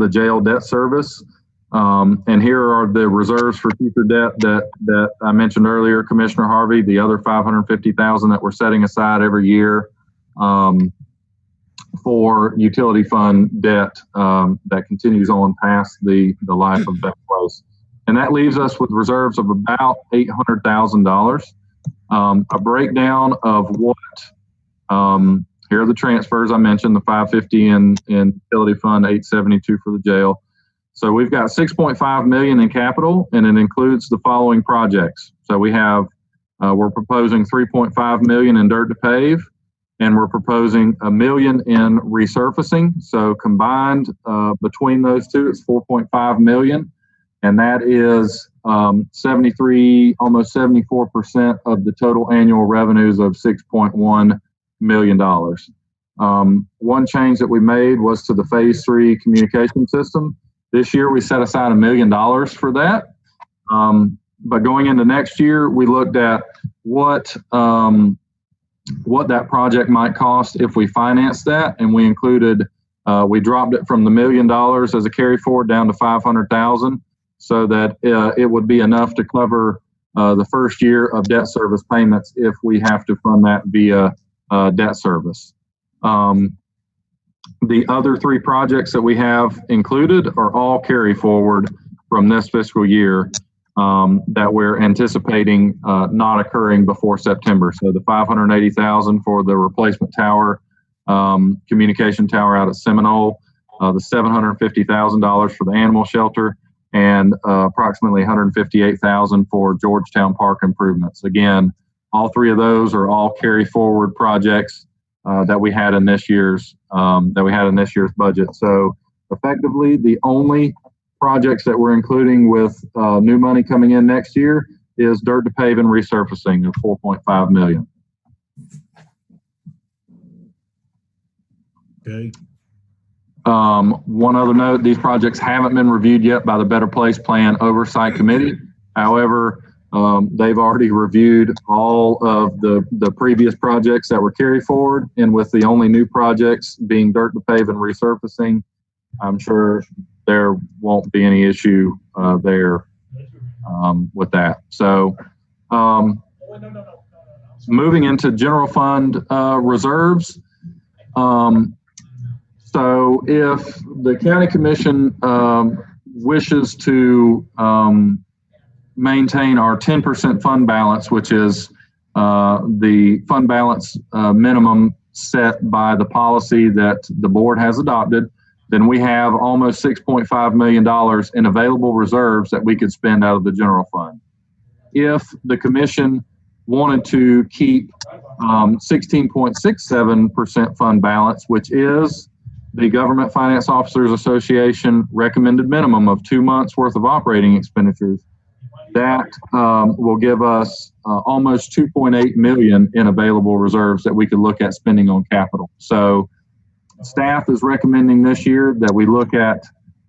Speaker 2: jail debt service. And here are the reserves for future debt that I mentioned earlier, Commissioner Harvey, the other 550,000 that we're setting aside every year for utility fund debt that continues on past the life of Better Place. And that leaves us with reserves of about $800,000. A breakdown of what, here are the transfers I mentioned, the 550 in utility fund, 872 for the jail. So we've got 6.5 million in capital, and it includes the following projects. So we have, we're proposing 3.5 million in dirt to pave, and we're proposing $1 million in resurfacing. So combined between those two, it's 4.5 million. And that is 73, almost 74% of the total annual revenues of $6.1 million. One change that we made was to the phase 3 communication system. This year we set aside $1 million for that. But going into next year, we looked at what that project might cost if we financed that, and we included, we dropped it from the $1 million as a carry forward down to 500,000. So that it would be enough to cover the first year of debt service payments if we have to fund that via debt service. The other 3 projects that we have included are all carry forward from this fiscal year that we're anticipating not occurring before September. So the 580,000 for the replacement tower, communication tower out at Seminole, the $750,000 for the animal shelter, and approximately 158,000 for Georgetown Park improvements. Again, all 3 of those are all carry forward projects that we had in this year's budget. So effectively, the only projects that we're including with new money coming in next year is dirt to pave and resurfacing of $4.5 million.
Speaker 1: Okay.
Speaker 2: One other note, these projects haven't been reviewed yet by the Better Place Plan Oversight Committee. However, they've already reviewed all of the previous projects that were carried forward, and with the only new projects being dirt to pave and resurfacing, I'm sure there won't be any issue there with that. So moving into general fund reserves. So if the county commission wishes to maintain our 10% fund balance, which is the fund balance minimum set by the policy that the board has adopted, then we have almost $6.5 million in available reserves that we could spend out of the general fund. If the commission wanted to keep 16.67% fund balance, which is the Government Finance Officers Association recommended minimum of 2 months worth of operating expenditures, that will give us almost $2.8 million in available reserves that we could look at spending on capital. So staff is recommending this year that we look at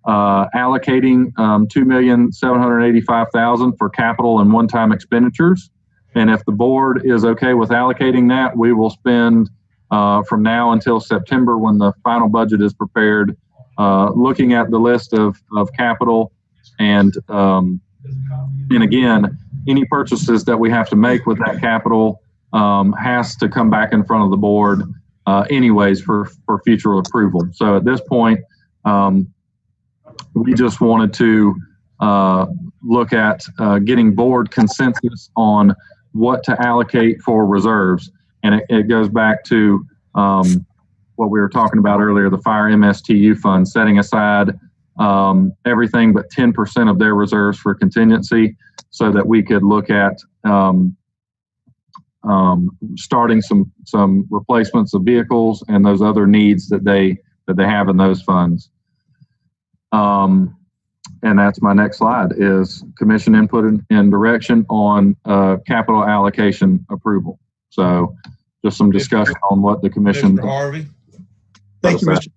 Speaker 2: allocating $2,785,000 for capital and one-time expenditures. And if the board is okay with allocating that, we will spend from now until September, when the final budget is prepared, looking at the list of capital and again, any purchases that we have to make with that capital has to come back in front of the board anyways for future approval. So at this point, we just wanted to look at getting board consensus on what to allocate for reserves. And it goes back to what we were talking about earlier, the fire MSTU fund, setting aside everything but 10% of their reserves for contingency, so that we could look at starting some replacements of vehicles and those other needs that they have in those funds. And that's my next slide, is commission input and direction on capital allocation approval. So just some discussion on what the commission.
Speaker 1: Mr. Harvey.
Speaker 3: Thank you, Mr.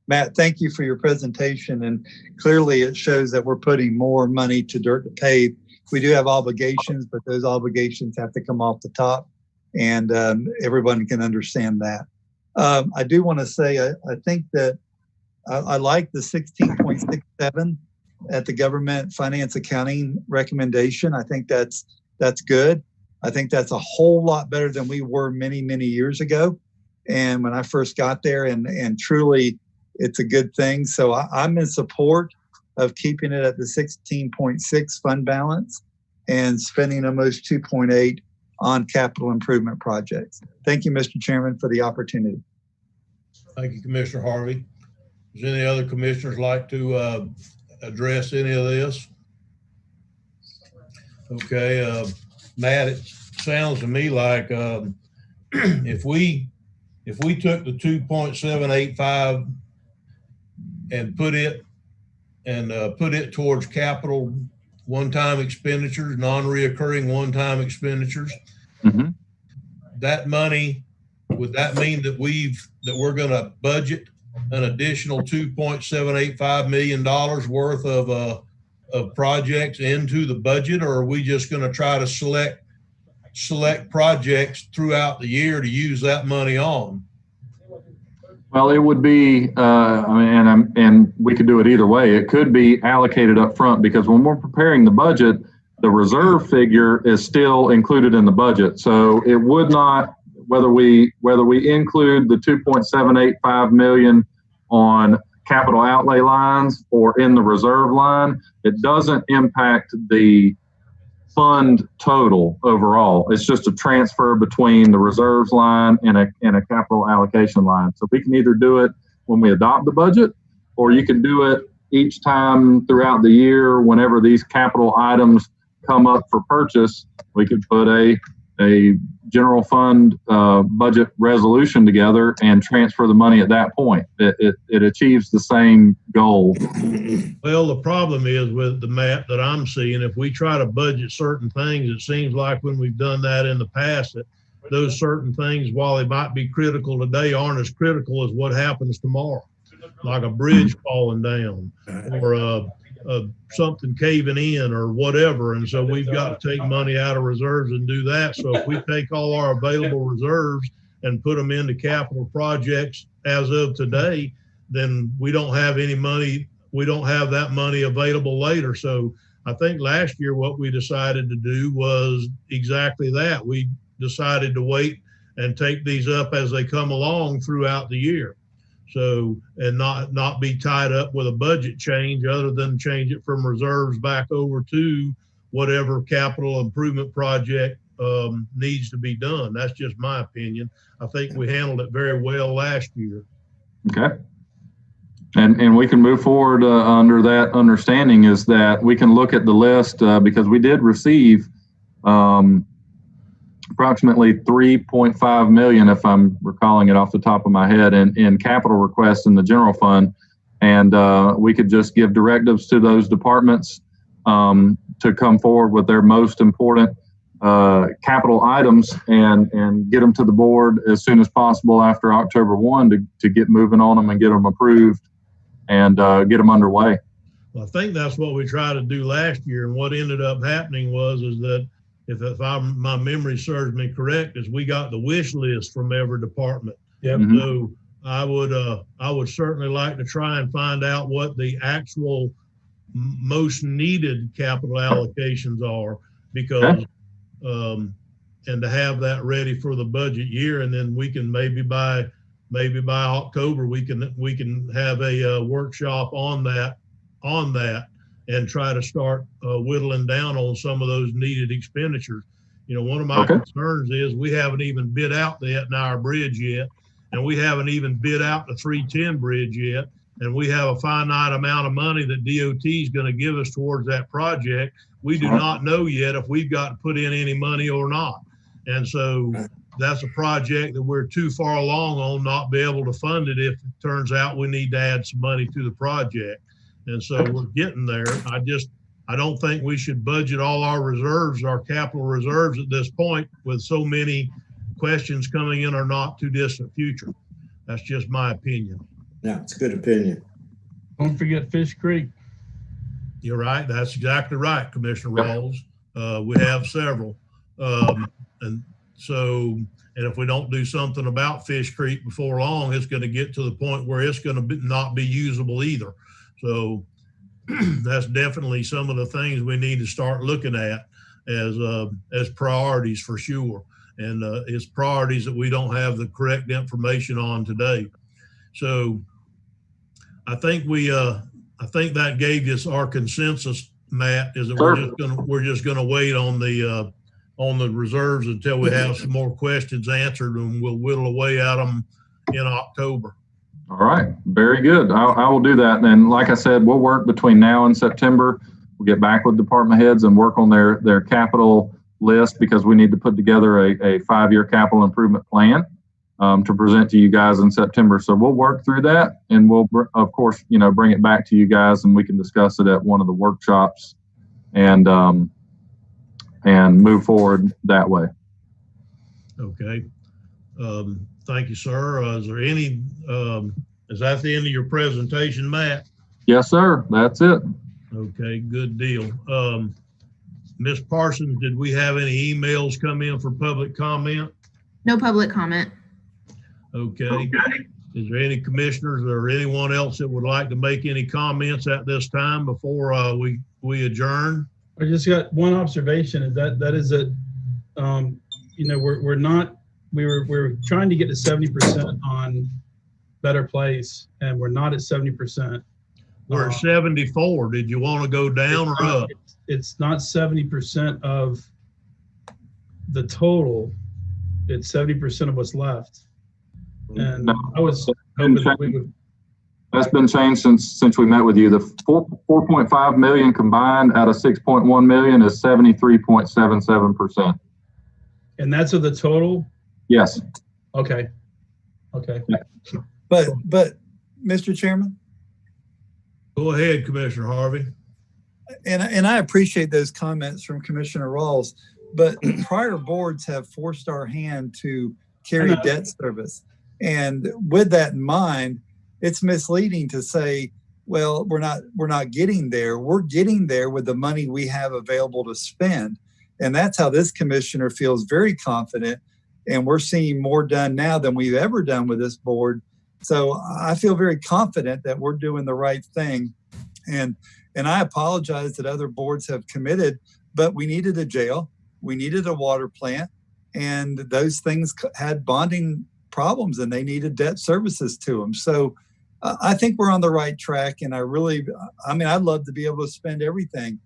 Speaker 3: Matt. Thank you for your presentation. And clearly it shows that we're putting more money to dirt to pave. We do have obligations, but those obligations have to come off the top, and everyone can understand that. I do want to say, I think that I like the 16.67 at the government finance accounting recommendation. I think that's good. I think that's a whole lot better than we were many, many years ago. And when I first got there, and truly it's a good thing. So I'm in support of keeping it at the 16.6 fund balance and spending almost 2.8 on capital improvement projects. Thank you, Mr. Chairman, for the opportunity.
Speaker 1: Thank you, Commissioner Harvey. Does any other commissioners like to address any of this? Okay, Matt, it sounds to me like if we took the 2.785 and put it towards capital one-time expenditures, non-reoccurring one-time expenditures, that money, would that mean that we're going to budget an additional $2.785 million worth of projects into the budget, or are we just going to try to select projects throughout the year to use that money on?
Speaker 2: Well, it would be, and we could do it either way. It could be allocated up front, because when we're preparing the budget, the reserve figure is still included in the budget. So it would not, whether we include the 2.785 million on capital outlay lines or in the reserve line, it doesn't impact the fund total overall. It's just a transfer between the reserves line and a capital allocation line. So we can either do it when we adopt the budget, or you can do it each time throughout the year. Whenever these capital items come up for purchase, we could put a general fund budget resolution together and transfer the money at that point. It achieves the same goal.
Speaker 1: Well, the problem is with the map that I'm seeing, if we try to budget certain things, it seems like when we've done that in the past, that those certain things, while they might be critical today, aren't as critical as what happens tomorrow, like a bridge falling down or something caving in or whatever. And so we've got to take money out of reserves and do that. So if we take all our available reserves and put them into capital projects as of today, then we don't have any money. We don't have that money available later. So I think last year what we decided to do was exactly that. We decided to wait and take these up as they come along throughout the year. So, and not be tied up with a budget change other than change it from reserves back over to whatever capital improvement project needs to be done. That's just my opinion. I think we handled it very well last year.
Speaker 2: Okay. And we can move forward under that understanding is that we can look at the list because we did receive approximately 3.5 million, if I'm recalling it off the top of my head, in capital requests in the general fund. And we could just give directives to those departments to come forward with their most important capital items and get them to the board as soon as possible after October 1 to get moving on them and get them approved and get them underway.
Speaker 1: Well, I think that's what we tried to do last year. And what ended up happening was that if my memory serves me correct, is we got the wish list from every department.
Speaker 6: Yep.
Speaker 2: Mm-hmm.
Speaker 1: So I would certainly like to try and find out what the actual most needed capital allocations are, because and to have that ready for the budget year, and then we can maybe by October we can have a workshop on that and try to start whittling down on some of those needed expenditures. You know, one of my concerns is we haven't even bid out the Etnire Bridge yet, and we haven't even bid out the 310 bridge yet, and we have a finite amount of money that DOT is going to give us towards that project. We do not know yet if we've got to put in any money or not. And so that's a project that we're too far along on not be able to fund it if it turns out we need to add some money to the project. And so we're getting there. I don't think we should budget all our reserves, our capital reserves at this point with so many questions coming in our not too distant future. That's just my opinion.
Speaker 8: Yeah, it's a good opinion.
Speaker 6: Don't forget Fish Creek.
Speaker 1: You're right. That's exactly right, Commissioner Rawls. We have several. And if we don't do something about Fish Creek before long, it's going to get to the point where it's going to not be usable either. So that's definitely some of the things we need to start looking at as priorities for sure. And it's priorities that we don't have the correct information on today. So I think that gave us our consensus, Matt, is that we're just gonna wait on the reserves until we have some more questions answered, and we'll whittle away at them in October.
Speaker 2: All right, very good. I will do that. And like I said, we'll work between now and September. We'll get back with department heads and work on their capital list, because we need to put together a 5-year capital improvement plan to present to you guys in September. So we'll work through that, and we'll, of course, bring it back to you guys, and we can discuss it at one of the workshops and move forward that way.
Speaker 1: Okay. Thank you, sir. Is there any, is that the end of your presentation, Matt?
Speaker 2: Yes, sir. That's it.
Speaker 1: Okay, good deal. Ms. Parsons, did we have any emails come in for public comment?
Speaker 5: No public comment.
Speaker 1: Okay. Is there any commissioners or anyone else that would like to make any comments at this time before we adjourn?
Speaker 6: I just got one observation, is that is that we're trying to get to 70% on Better Place, and we're not at 70%.
Speaker 1: We're at 74. Did you want to go down or up?
Speaker 6: It's not 70% of the total. It's 70% of what's left. And I was hoping that we would.
Speaker 2: That's been changed since we met with you. The 4.5 million combined out of 6.1 million is 73.77%.
Speaker 6: And that's of the total?
Speaker 2: Yes.
Speaker 6: Okay. Okay.
Speaker 3: But Mr. Chairman,
Speaker 1: Go ahead, Commissioner Harvey.
Speaker 3: and I appreciate those comments from Commissioner Rawls, but prior boards have forced our hand to carry debt service. And with that in mind, it's misleading to say, well, we're not getting there. We're getting there with the money we have available to spend. And that's how this commissioner feels very confident. And we're seeing more done now than we've ever done with this board. So I feel very confident that we're doing the right thing. And I apologize that other boards have committed, but we needed a jail, we needed a water plant, and those things had bonding problems and they needed debt services to them. So I think we're on the right track. And I'd love to be able to spend everything,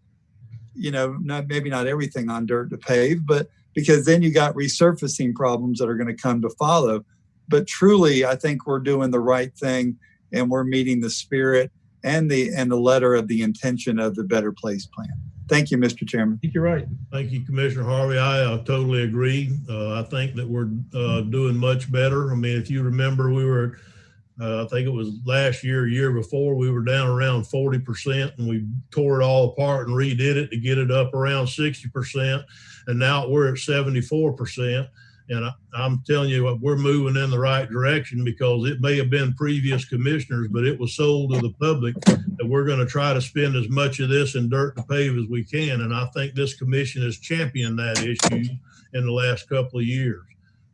Speaker 3: maybe not everything on dirt to pave, but because then you got resurfacing problems that are going to come to follow. But truly, I think we're doing the right thing and we're meeting the spirit and the letter of the intention of the Better Place Plan. Thank you, Mr. Chairman.
Speaker 6: I think you're right.
Speaker 1: Thank you, Commissioner Harvey. I totally agree. I think that we're doing much better. I mean, if you remember, we were, I think it was last year, year before, we were down around 40%, and we tore it all apart and redid it to get it up around 60%. And now we're at 74%. And I'm telling you, we're moving in the right direction, because it may have been previous commissioners, but it was sold to the public that we're going to try to spend as much of this in dirt to pave as we can. And I think this commission has championed that issue in the last couple of years.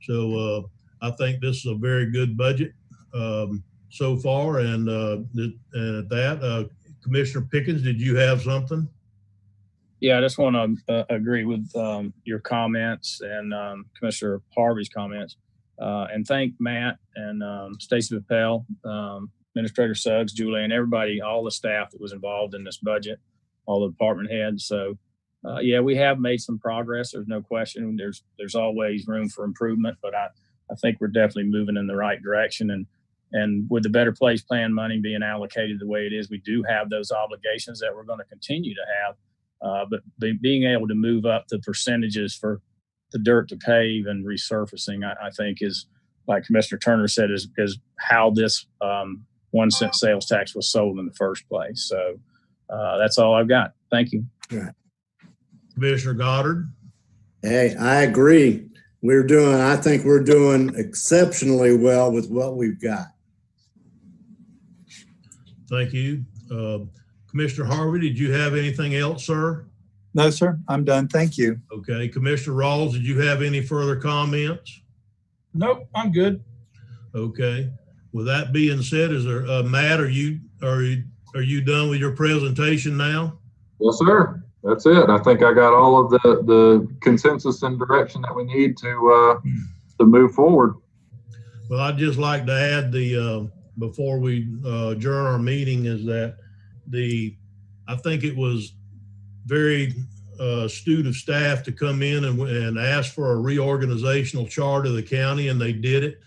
Speaker 1: So I think this is a very good budget so far. And at that, Commissioner Pickens, did you have something?
Speaker 4: Yeah, I just want to agree with your comments and Commissioner Harvey's comments, and thank Matt and Stacey Papel, Administrator Suggs, Julie, and everybody, all the staff that was involved in this budget, all the department heads. So, yeah, we have made some progress. There's no question. There's always room for improvement, but I think we're definitely moving in the right direction. And with the Better Place Plan money being allocated the way it is, we do have those obligations that we're going to continue to have. But being able to move up the percentages for the dirt to pave and resurfacing, I think is, like Commissioner Turner said, is how this 1 cent sales tax was sold in the first place. So that's all I've got. Thank you.
Speaker 8: Right.
Speaker 1: Commissioner Goddard?
Speaker 8: Hey, I agree. I think we're doing exceptionally well with what we've got.
Speaker 1: Thank you. Commissioner Harvey, did you have anything else, sir?
Speaker 3: No, sir. I'm done. Thank you.
Speaker 1: Okay. Commissioner Rawls, did you have any further comments?
Speaker 6: Nope, I'm good.
Speaker 1: Okay. With that being said, is there Matt? Are you done with your presentation now?
Speaker 2: Yes, sir. That's it. I think I got all of the consensus and direction that we need to move forward.
Speaker 1: Well, I'd just like to add before we adjourn our meeting, is that I think it was very astute of staff to come in and ask for a reorganizational chart of the county, and they did it.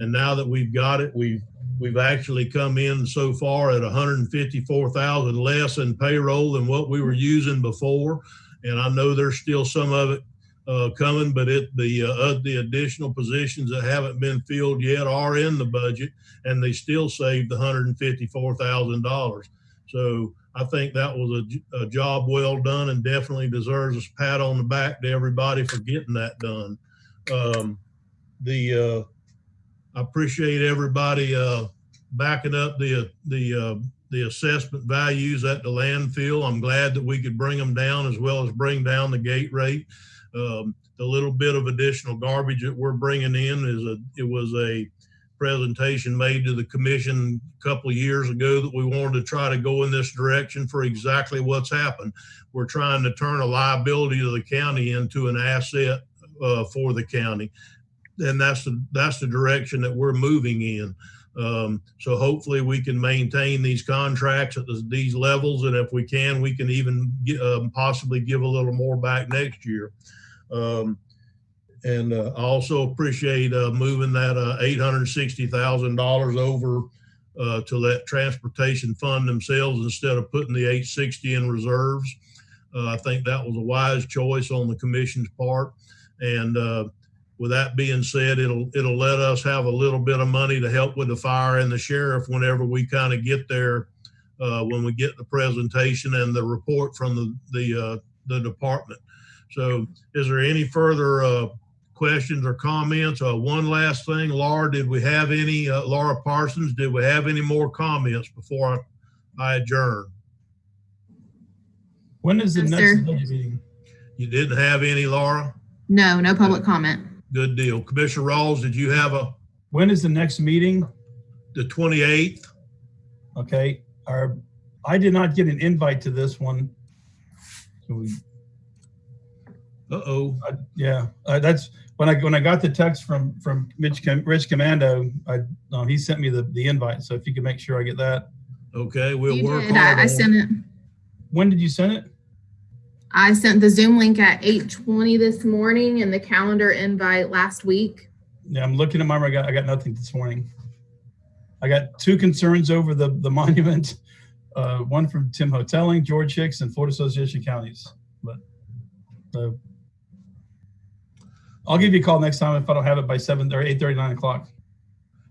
Speaker 1: And now that we've got it, we've actually come in so far at $154,000 less in payroll than what we were using before. And I know there's still some of it coming, but the additional positions that haven't been filled yet are in the budget, and they still saved the $154,000. So I think that was a job well done, and definitely deserves a pat on the back to everybody for getting that done. I appreciate everybody backing up the assessment values at the landfill. I'm glad that we could bring them down, as well as bring down the gate rate. The little bit of additional garbage that we're bringing in was a presentation made to the commission a couple of years ago that we wanted to try to go in this direction for exactly what's happened. We're trying to turn a liability to the county into an asset for the county. And that's the direction that we're moving in. So hopefully we can maintain these contracts at these levels. And if we can even possibly give a little more back next year. And I also appreciate moving that $860,000 over to let transportation fund themselves instead of putting the $860 in reserves. I think that was a wise choice on the commission's part. And with that being said, it'll let us have a little bit of money to help with the fire and the sheriff whenever we kind of get there, when we get the presentation and the report from the department. So is there any further questions or comments? One last thing, Laura, did we have any, Laura Parsons, did we have any more comments before I adjourn?
Speaker 6: When is the
Speaker 5: Yes,
Speaker 6: next
Speaker 5: sir.
Speaker 6: budget meeting?
Speaker 1: You didn't have any, Laura?
Speaker 5: No, no public comment.
Speaker 1: Good deal. Commissioner Rawls, did you have
Speaker 6: When is the next meeting?
Speaker 1: the 28th?
Speaker 6: Okay. I did not get an invite to this one. So
Speaker 1: Uh-oh.
Speaker 6: that's when I got the text from Rich Commando. He sent me the invite. So if you could make sure I get that.
Speaker 1: Okay, we'll
Speaker 5: You
Speaker 1: work
Speaker 5: did.
Speaker 1: hard
Speaker 5: I
Speaker 1: on
Speaker 5: sent it.
Speaker 6: When did you send it?
Speaker 5: I sent the Zoom link at 8:20 this morning and the calendar invite last week.
Speaker 6: Yeah, I'm looking at mine. I got nothing this morning. I got two concerns over the monument. One from Tim Hotelling, George Hicks, and Florida Association of Counties. But I'll give you a call next time if I don't have it by 7 or 8:30, 9 o'clock.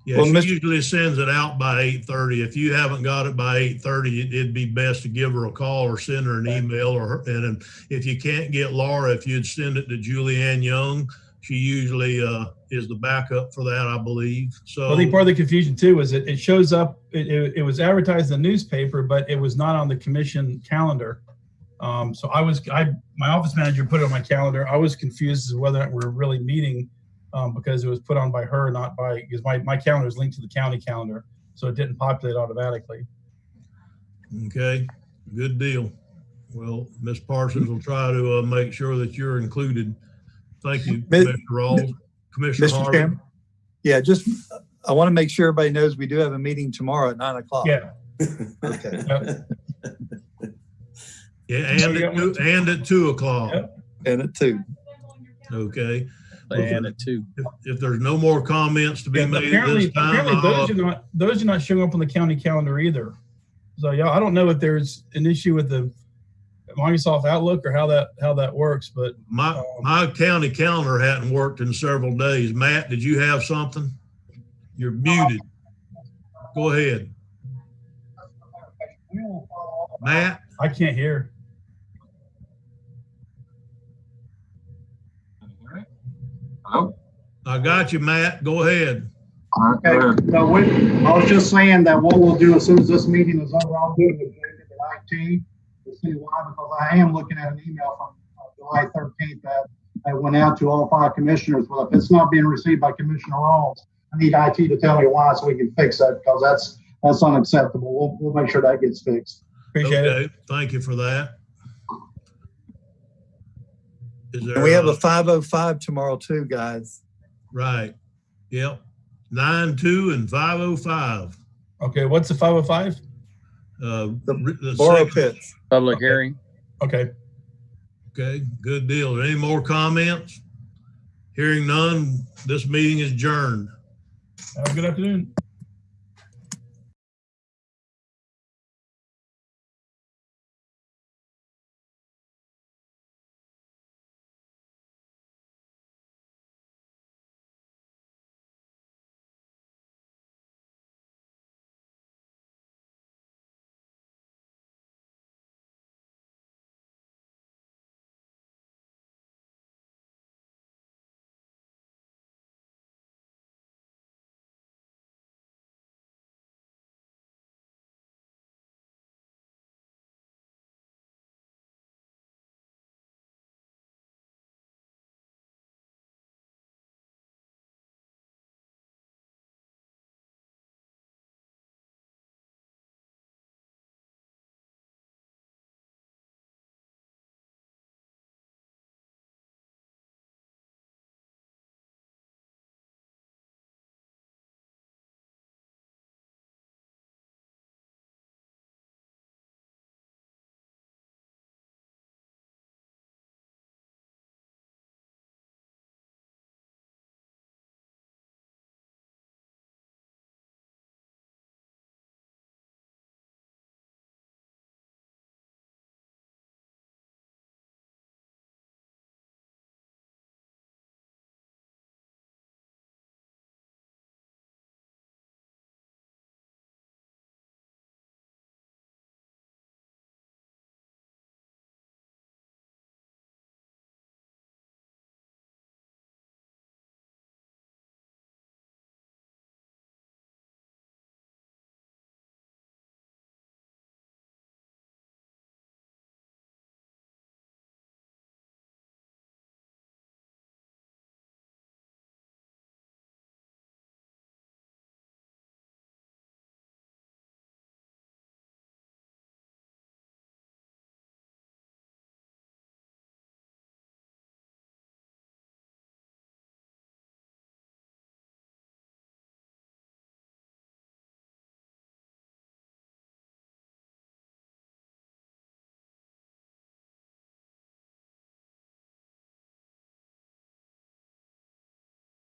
Speaker 1: Yeah,
Speaker 3: Well,
Speaker 1: she
Speaker 3: Mr.
Speaker 1: usually sends it out by 8:30. If you haven't got it by 8:30, it'd be best to give her a call or send her an email. And if you can't get Laura, if you'd send it to Julianne Young, she usually is the backup for that, I believe. So
Speaker 6: I think part of the confusion too is it shows up. It was advertised in the newspaper, but it was not on the commission calendar. So my office manager put it on my calendar. I was confused as to whether or not we're really meeting. Because it was put on by her, not by, because my calendar is linked to the county calendar, so it didn't populate automatically.
Speaker 1: Okay, good deal. Well, Ms. Parsons will try to make sure that you're included. Thank you, Commissioner Rawls. Commissioner
Speaker 3: Mr.
Speaker 1: Harvey.
Speaker 3: Chairman? Yeah, I want to make sure everybody knows we do have a meeting tomorrow at 9 o'clock.
Speaker 6: Yeah.
Speaker 3: Okay.
Speaker 1: Yeah, and at 2 o'clock.
Speaker 6: Yep.
Speaker 3: And at 2.
Speaker 1: Okay.
Speaker 4: And it too.
Speaker 1: If there's no more comments to be made at this time,
Speaker 6: Apparently those are not showing up on the county calendar either. So yeah, I don't know if there's an issue with the Microsoft Outlook or how that works, but
Speaker 1: my county calendar hadn't worked in several days. Matt, did you have something? You're muted. Go ahead. Matt?
Speaker 6: I can't hear.
Speaker 2: Hello?
Speaker 1: I got you, Matt. Go ahead.
Speaker 7: Okay, so I was just saying that what we'll do as soon as this meeting is over, I'll do it with IT to see why, because I am looking at an email from July 13th that went out to all 5 commissioners. Well, if it's not being received by Commissioner Rawls, I need IT to tell me why so we can fix that, because that's unacceptable. We'll make sure that gets fixed.
Speaker 6: Appreciate it.
Speaker 1: Okay, thank you for that.
Speaker 3: And we have a 5:05 tomorrow too, guys.
Speaker 1: Right. Yep. 9-2 and 5:05.
Speaker 6: Okay, what's the 5:05?
Speaker 3: The Borough
Speaker 1: second.
Speaker 3: Pits.
Speaker 4: Public hearing.
Speaker 6: Okay.
Speaker 1: Okay, good deal. Any more comments? Hearing none, this meeting is adjourned.
Speaker 6: Have a good afternoon.